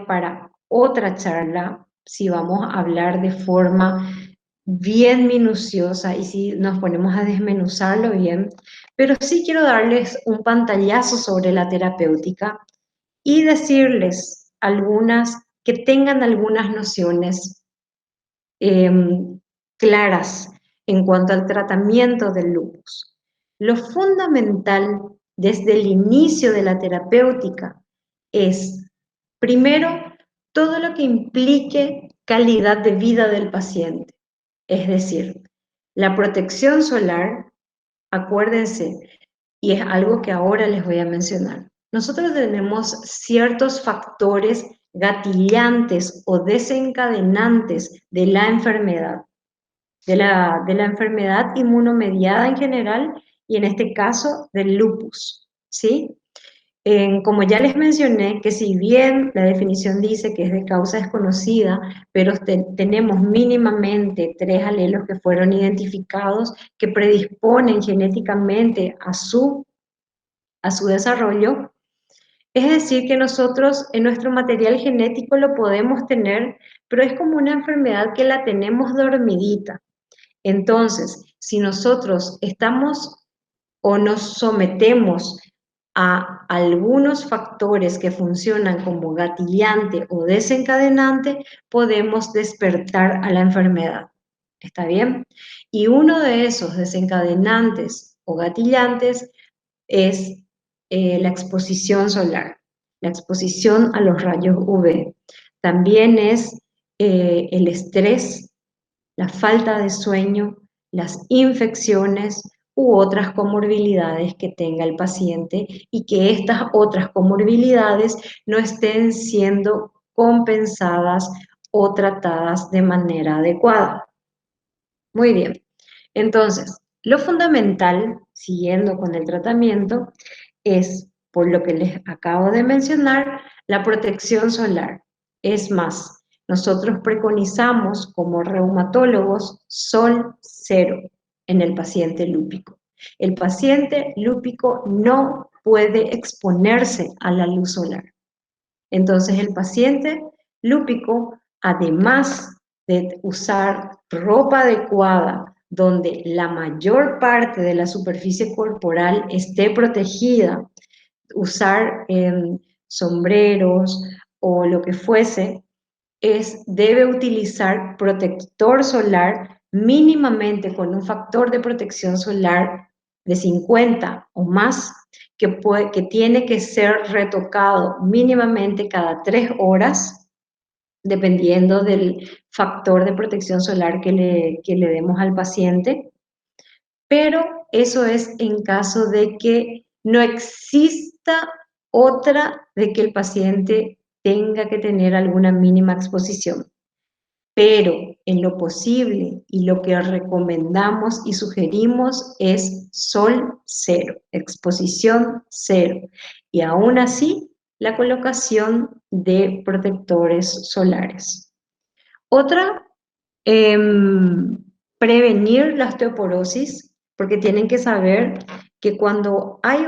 para otra charla, si vamos a hablar de forma bien minuciosa y si nos ponemos a desmenuzarlo bien, pero sí quiero darles un pantallazo sobre la terapéutica y decirles que tengan algunas nociones claras en cuanto al tratamiento del lupus. Lo fundamental desde el inicio de la terapéutica es, primero, todo lo que implique calidad de vida del paciente. Es decir, la protección solar, acuérdense, y es algo que ahora les voy a mencionar. Nosotros tenemos ciertos factores gatillantes o desencadenantes de la enfermedad, de la enfermedad inmunomediada en general y en este caso del lupus, ¿sí? Como ya les mencioné, que si bien la definición dice que es de causa desconocida, pero tenemos mínimamente 3 alelos que fueron identificados que predisponen genéticamente a su desarrollo, es decir, que nosotros en nuestro material genético lo podemos tener, pero es como una enfermedad que la tenemos dormidita. Entonces, si nosotros estamos o nos sometemos a algunos factores que funcionan como gatillante o desencadenante, podemos despertar a la enfermedad. ¿Está bien? Y uno de esos desencadenantes o gatillantes es la exposición solar, la exposición a los rayos UV. También es el estrés, la falta de sueño, las infecciones u otras comorbilidades que tenga el paciente y que estas otras comorbilidades no estén siendo compensadas o tratadas de manera adecuada. Muy bien, entonces, lo fundamental, siguiendo con el tratamiento, es, por lo que les acabo de mencionar, la protección solar. Es más, nosotros preconizamos como reumatólogos sol cero en el paciente lúpico. El paciente lúpico no puede exponerse a la luz solar. Entonces el paciente lúpico, además de usar ropa adecuada, donde la mayor parte de la superficie corporal esté protegida, usar sombreros o lo que fuese, debe utilizar protector solar mínimamente con un factor de protección solar de 50 o más, que tiene que ser retocado mínimamente cada 3 horas, dependiendo del factor de protección solar que le demos al paciente. Pero eso es en caso de que no exista otra de que el paciente tenga que tener alguna mínima exposición. Pero en lo posible y lo que recomendamos y sugerimos es sol cero, exposición cero. Y aún así la colocación de protectores solares. Otra, prevenir la osteoporosis, porque tienen que saber que cuando hay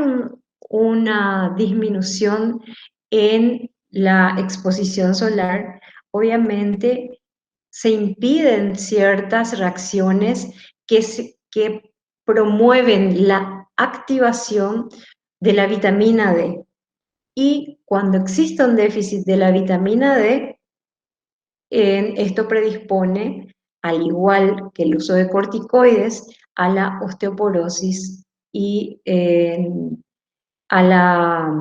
una disminución en la exposición solar, obviamente se impiden ciertas reacciones que promueven la activación de la vitamina D. Y cuando existe un déficit de la vitamina D, esto predispone, al igual que el uso de corticoides, a la osteoporosis y a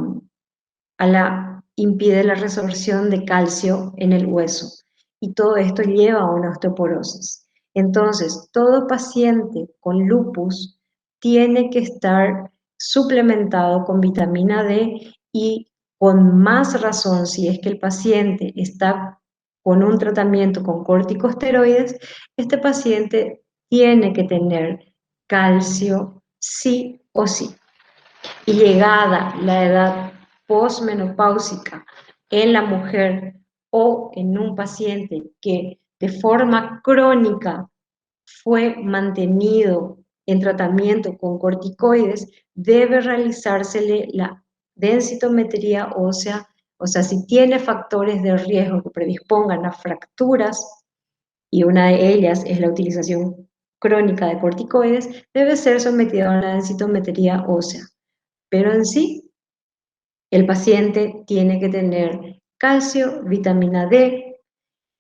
impide la resorción de calcio en el hueso. Y todo esto lleva a una osteoporosis. Entonces, todo paciente con lupus tiene que estar suplementado con vitamina D, y con más razón si es que el paciente está con un tratamiento con corticosteroides, este paciente tiene que tener calcio sí o sí. Y llegada la edad posmenopáusica en la mujer o en un paciente que de forma crónica fue mantenido en tratamiento con corticoides, debe realizársele la densitometría ósea, o sea, si tiene factores de riesgo que predispongan a fracturas, y una de ellas es la utilización crónica de corticoides, debe ser sometido a una densitometría ósea. Pero en sí, el paciente tiene que tener calcio, vitamina D,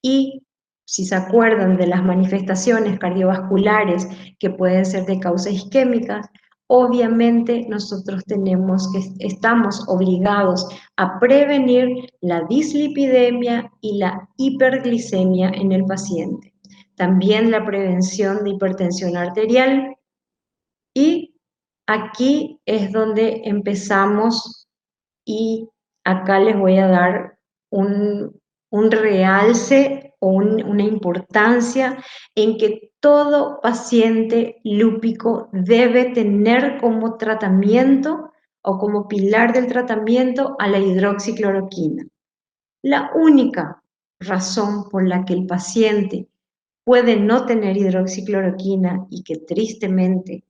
y si se acuerdan de las manifestaciones cardiovasculares que pueden ser de causas isquémicas, obviamente nosotros estamos obligados a prevenir la dislipidemia y la hiperglicemia en el paciente. También la prevención de hipertensión arterial, y aquí es donde empezamos, y acá les voy a dar un realce o una importancia en que todo paciente lúpico debe tener como tratamiento o como pilar del tratamiento a la hidroxicloroquina. La única razón por la que el paciente puede no tener hidroxicloroquina y que tristemente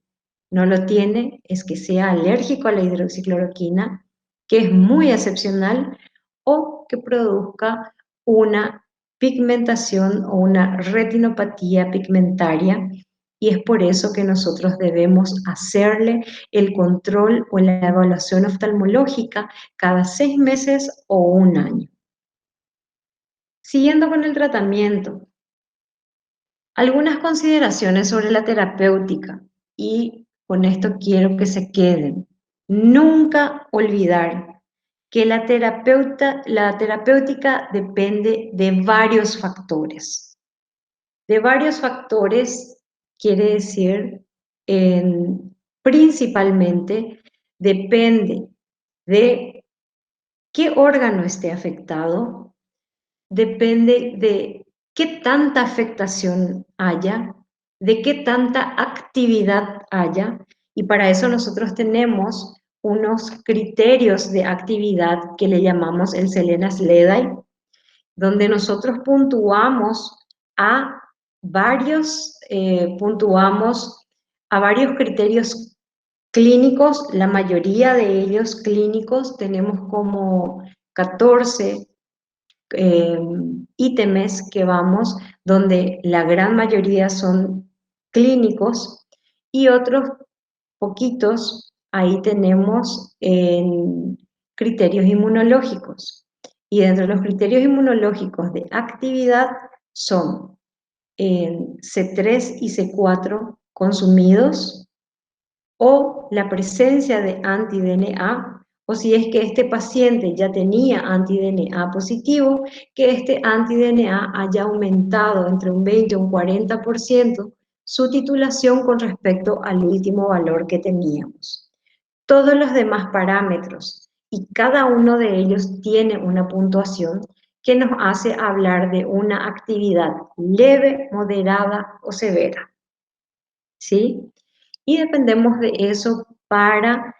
no lo tiene es que sea alérgico a la hidroxicloroquina, que es muy excepcional, o que produzca una pigmentación o una retinopatía pigmentaria, y es por eso que nosotros debemos hacerle el control o la evaluación oftalmológica cada 6 meses o un año. Siguiendo con el tratamiento, algunas consideraciones sobre la terapéutica, y con esto quiero que se queden. Nunca olvidar que la terapéutica depende de varios factores. De varios factores quiere decir, principalmente, depende de qué órgano esté afectado, depende de qué tanta afectación haya, de qué tanta actividad haya, y para eso nosotros tenemos unos criterios de actividad que le llamamos el Selena-Sledai, donde nosotros a puntuamos a varios criterios clínicos. La mayoría de ellos clínicos tenemos como 14 ítems que vamos, donde la gran mayoría son clínicos, y otros poquitos ahí tenemos en criterios inmunológicos. Y dentro de los criterios inmunológicos de actividad son C3 y C4 consumidos, o la presencia de anti-DNA, o si es que este paciente ya tenía anti-DNA positivo, que este anti-DNA haya aumentado entre un 20 y un 40% su titulación con respecto al último valor que teníamos. Todos los demás parámetros, y cada uno de ellos tiene una puntuación que nos hace hablar de una actividad leve, moderada o severa, ¿sí? Y dependemos de eso para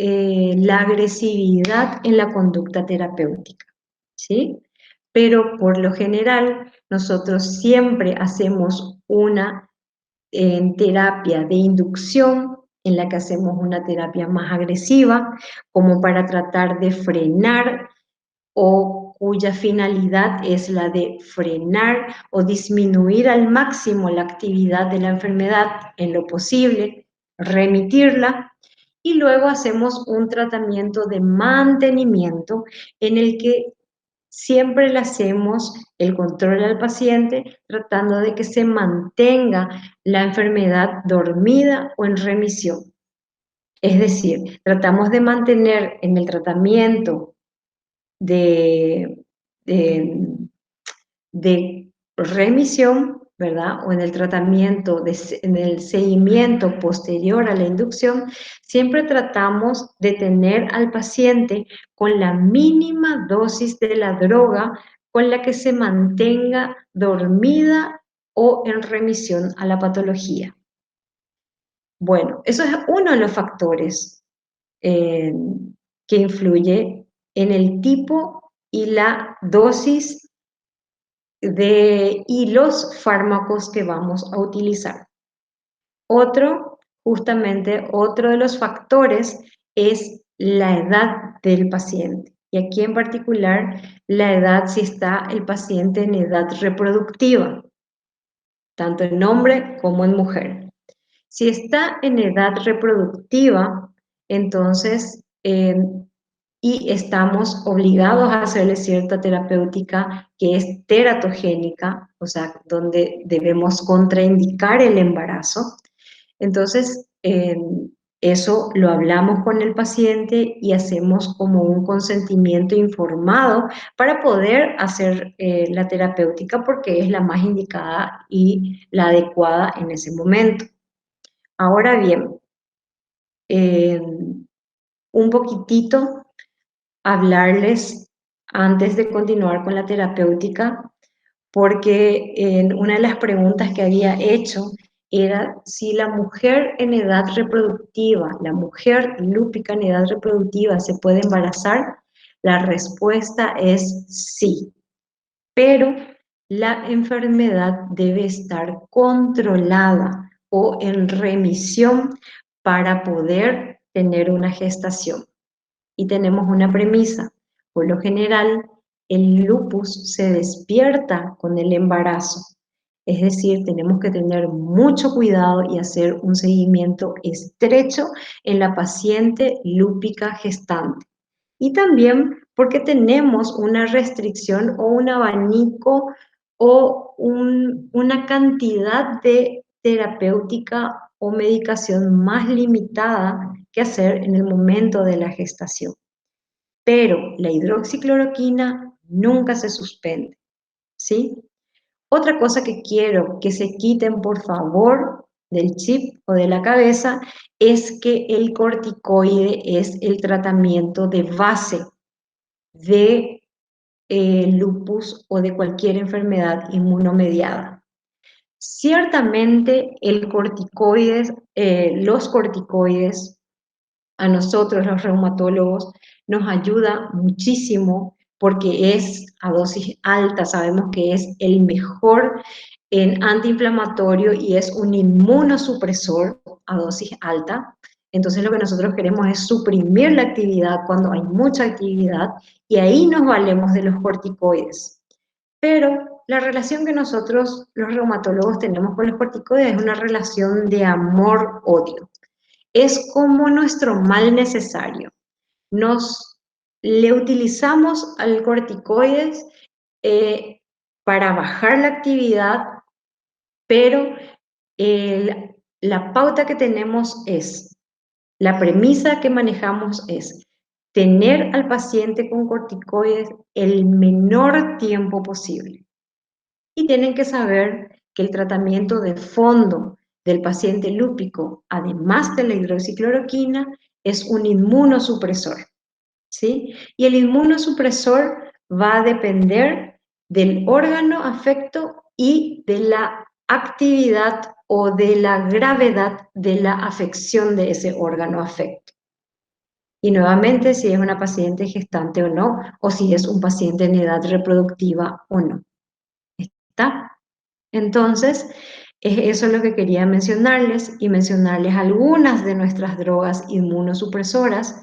la agresividad en la conducta terapéutica, ¿sí? Pero por lo general nosotros siempre hacemos una terapia de inducción en la que hacemos una terapia más agresiva, como para tratar de frenar o cuya finalidad es la de frenar o disminuir al máximo la actividad de la enfermedad en lo posible, remitirla, y luego hacemos un tratamiento de mantenimiento en el que siempre le hacemos el control al paciente tratando de que se mantenga la enfermedad dormida o en remisión. Es decir, tratamos de mantener en el tratamiento de, de, de remisión, ¿verdad? O en el tratamiento, en el seguimiento posterior a la inducción, siempre tratamos de tener al paciente con la mínima dosis de la droga con la que se mantenga dormida o en remisión a la patología. Bueno, eso es uno de los factores eh, que influye en el tipo y la dosis y los fármacos que vamos a utilizar. Justamente otro de los factores es la edad del paciente. Y aquí en particular, la edad, si está el paciente en edad reproductiva, tanto en hombre como en mujer. Si está en edad reproductiva, entonces, y estamos obligados a hacerle cierta terapéutica que es teratogénica, o sea, donde debemos contraindicar el embarazo. Entonces, eso lo hablamos con el paciente y hacemos como un consentimiento informado para poder hacer la terapéutica porque es la más indicada y la adecuada en ese momento. Ahora bien, un poquitito hablarles antes de continuar con la terapéutica, porque una de las preguntas que había hecho era si la mujer en edad reproductiva, la mujer lúpica en edad reproductiva, ¿se puede embarazar? La respuesta es sí, pero la enfermedad debe estar controlada o en remisión para poder tener una gestación. Y tenemos una premisa. Por lo general, el lupus se despierta con el embarazo. Es decir, tenemos que tener mucho cuidado y hacer un seguimiento estrecho en la paciente lúpica gestante. Y también porque tenemos una restricción o un abanico o una cantidad de terapéutica o medicación más limitada que hacer en el momento de la gestación. Pero la hidroxicloroquina nunca se suspende, ¿sí? Otra cosa que quiero que se quiten, por favor, del chip o de la cabeza, es que el corticoide es el tratamiento de base de lupus o de cualquier enfermedad inmunomediada. Ciertamente los corticoides a nosotros los reumatólogos nos ayuda muchísimo porque es a dosis alta, sabemos que es el mejor en antiinflamatorio y es un inmunosupresor a dosis alta. Entonces lo que nosotros queremos es suprimir la actividad cuando hay mucha actividad y ahí nos valemos de los corticoides. Pero la relación que nosotros los reumatólogos tenemos con los corticoides es una relación de amor-odio. Es como nuestro mal necesario. Le utilizamos al corticoides para bajar la actividad, pero la pauta que tenemos es, la premisa que manejamos es tener al paciente con corticoides el menor tiempo posible. Y tienen que saber que el tratamiento de fondo del paciente lúpico, además de la hidroxicloroquina, es un inmunosupresor, ¿sí? Y el inmunosupresor va a depender del órgano afecto y de la actividad o de la gravedad de la afección de ese órgano afecto. Y nuevamente si es una paciente gestante o no, o si es un paciente en edad reproductiva o no. ¿Está? Entonces, eso es lo que quería mencionarles y mencionarles algunas de nuestras drogas inmunosupresoras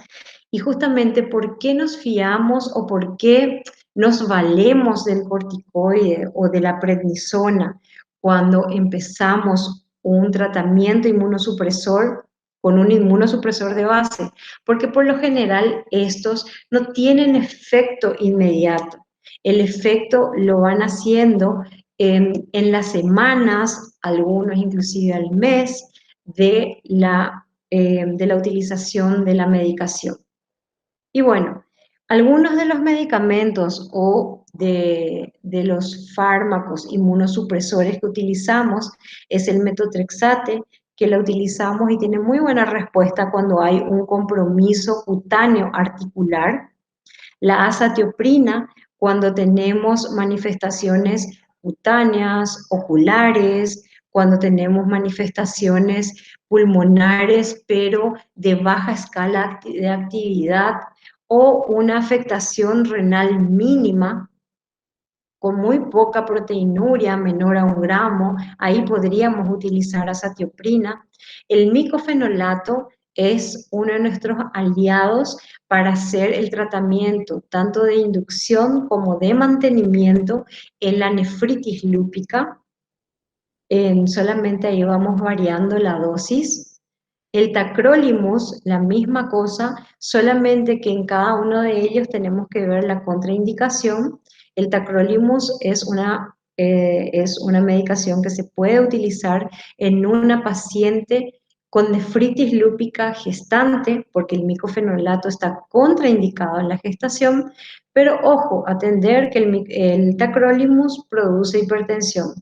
y justamente por qué nos fiamos o por qué nos valemos del corticoide o de la prednisona cuando empezamos un tratamiento inmunosupresor con un inmunosupresor de base, porque por lo general estos no tienen efecto inmediato. El efecto lo van haciendo en las semanas, algunos inclusive al mes, de la utilización de la medicación. Y bueno, algunos de los medicamentos o de los fármacos inmunosupresores que utilizamos es el metotrexate, que lo utilizamos y tiene muy buena respuesta cuando hay un compromiso cutáneo articular. La azatioprina, cuando tenemos manifestaciones cutáneas, oculares, cuando tenemos manifestaciones pulmonares, pero de baja escala de actividad, o una afectación renal mínima, con muy poca proteinuria, menor a 1 gramo, ahí podríamos utilizar azatioprina. El micofenolato es uno de nuestros aliados para hacer el tratamiento tanto de inducción como de mantenimiento en la nefritis lúpica. Solamente ahí vamos variando la dosis. El tacrolimus, la misma cosa, solamente que en cada uno de ellos tenemos que ver la contraindicación. El tacrolimus es una medicación que se puede utilizar en una paciente con nefritis lúpica gestante, porque el micofenolato está contraindicado en la gestación, pero ojo, atender que el tacrolimus produce hipertensión.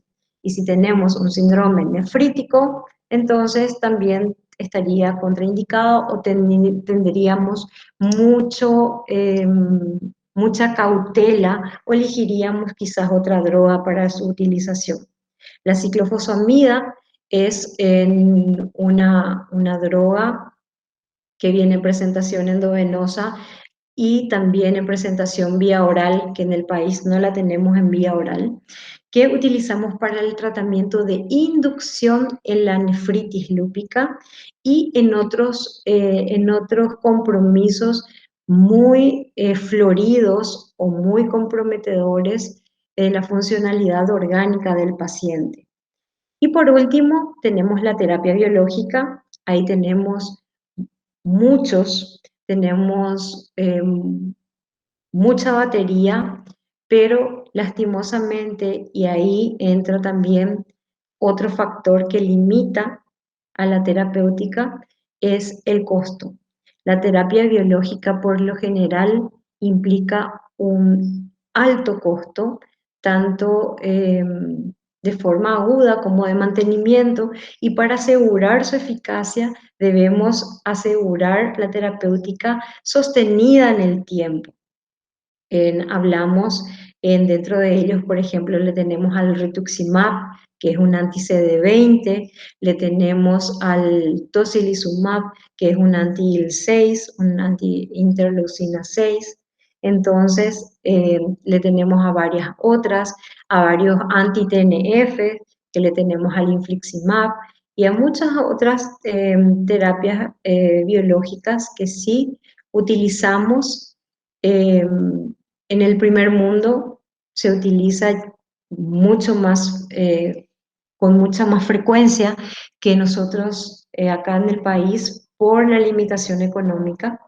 Y si tenemos un síndrome nefrítico, entonces también estaría contraindicado o tendríamos mucha cautela o elegiríamos quizás otra droga para su utilización. La ciclofosfamida es una droga que viene en presentación endovenosa y también en presentación vía oral, que en el país no la tenemos en vía oral, que utilizamos para el tratamiento de inducción en la nefritis lúpica y en otros compromisos muy floridos o muy comprometedores en la funcionalidad orgánica del paciente. Y por último, tenemos la terapia biológica. Ahí tenemos tenemos mucha batería, pero lastimosamente, y ahí entra también otro factor que limita a la terapéutica, es el costo. La terapia biológica por lo general implica un alto costo, tanto de forma aguda como de mantenimiento, y para asegurar su eficacia debemos asegurar la terapéutica sostenida en el tiempo. Hablamos dentro de ellos, por ejemplo, le tenemos al rituximab, que es un anti-CD20, le tenemos al tocilizumab, que es un anti-IL-6, un anti-interleucina 6. Entonces, le tenemos a varias otras, a varios anti-TNF, que le tenemos al infliximab, y a muchas otras terapias biológicas que sí utilizamos. En el primer mundo se utiliza mucho más, con mucha más frecuencia que nosotros acá en el país por la limitación económica.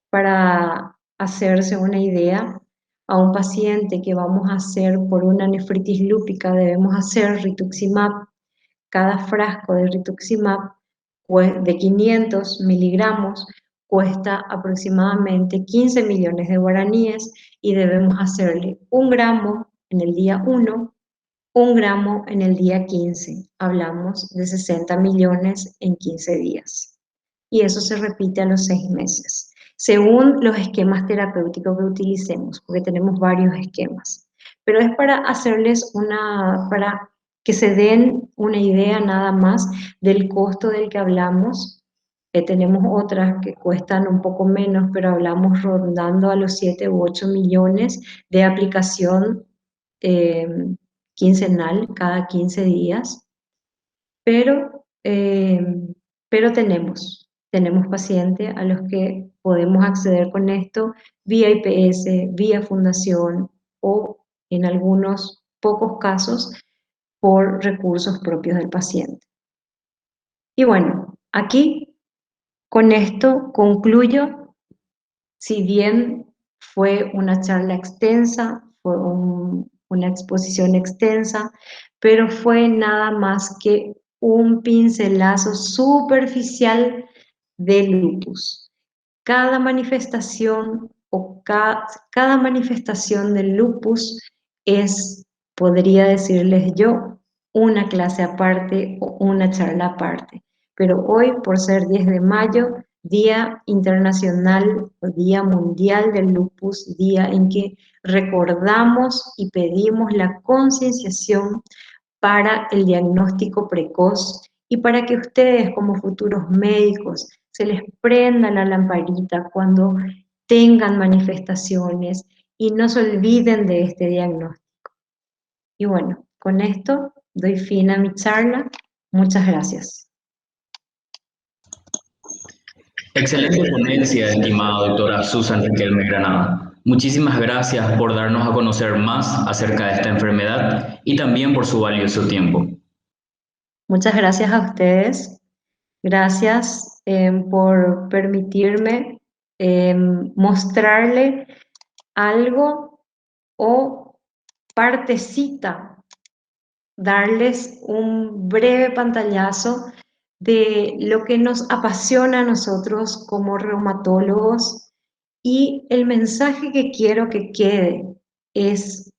Para hacerse una idea, a un paciente que vamos a hacer por una nefritis lúpica debemos hacer rituximab. Cada frasco de rituximab de 500 miligramos cuesta aproximadamente 15 millones de guaraníes y debemos hacerle 1 gramo en el día 1, 1 gramo en el día 15. Hablamos de 60 millones en 15 días. Y eso se repite a los 6 meses, según los esquemas terapéuticos que utilicemos, porque tenemos varios esquemas. Pero es para para que se den una idea nada más del costo del que hablamos Tenemos otras que cuestan un poco menos, pero hablamos rondando a los 7 u 8 millones de aplicación eh, quincenal, cada 15 días. Pero, pero tenemos pacientes a los que podemos acceder con esto vía IPS, vía fundación o en algunos pocos casos por recursos propios del paciente. Y bueno, aquí con esto concluyo. Si bien fue una charla extensa, fue una exposición extensa, pero fue nada más que un pincelazo superficial de lupus. Cada manifestación o cada manifestación del lupus es, podría decirles yo, una clase aparte o una charla aparte. Pero hoy, por ser 10 de mayo, Día Internacional o Día Mundial del Lupus, día en que recordamos y pedimos la concienciación para el diagnóstico precoz y para que ustedes como futuros médicos se les prenda la lamparita cuando tengan manifestaciones y no se olviden de este diagnóstico. Y bueno, con esto doy fin a mi charla. Muchas gracias.
Excelente ponencia, estimada doctora Susan Riquelme Granada. Muchísimas gracias por darnos a conocer más acerca de esta enfermedad y también por su valioso tiempo.
Muchas gracias a ustedes. Gracias por permitirme mostrarle algo o partecita, darles un breve pantallazo de lo que nos apasiona a nosotros como reumatólogos, y el mensaje que quiero que quede es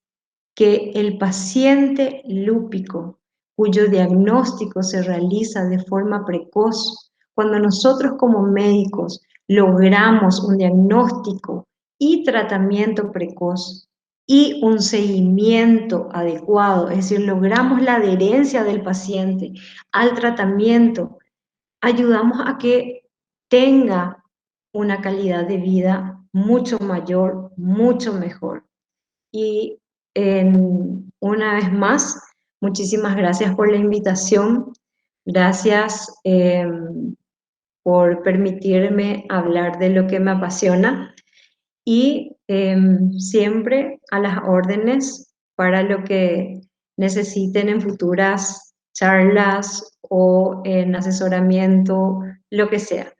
que el paciente lúpico cuyo diagnóstico se realiza de forma precoz, cuando nosotros como médicos logramos un diagnóstico y tratamiento precoz y un seguimiento adecuado, es decir, logramos la adherencia del paciente al tratamiento, ayudamos a que tenga una calidad de vida mucho mayor, mucho mejor. Y una vez más, muchísimas gracias por la invitación. Gracias por permitirme hablar de lo que me apasiona y siempre a las órdenes para lo que necesiten en futuras charlas o en asesoramiento, lo que sea.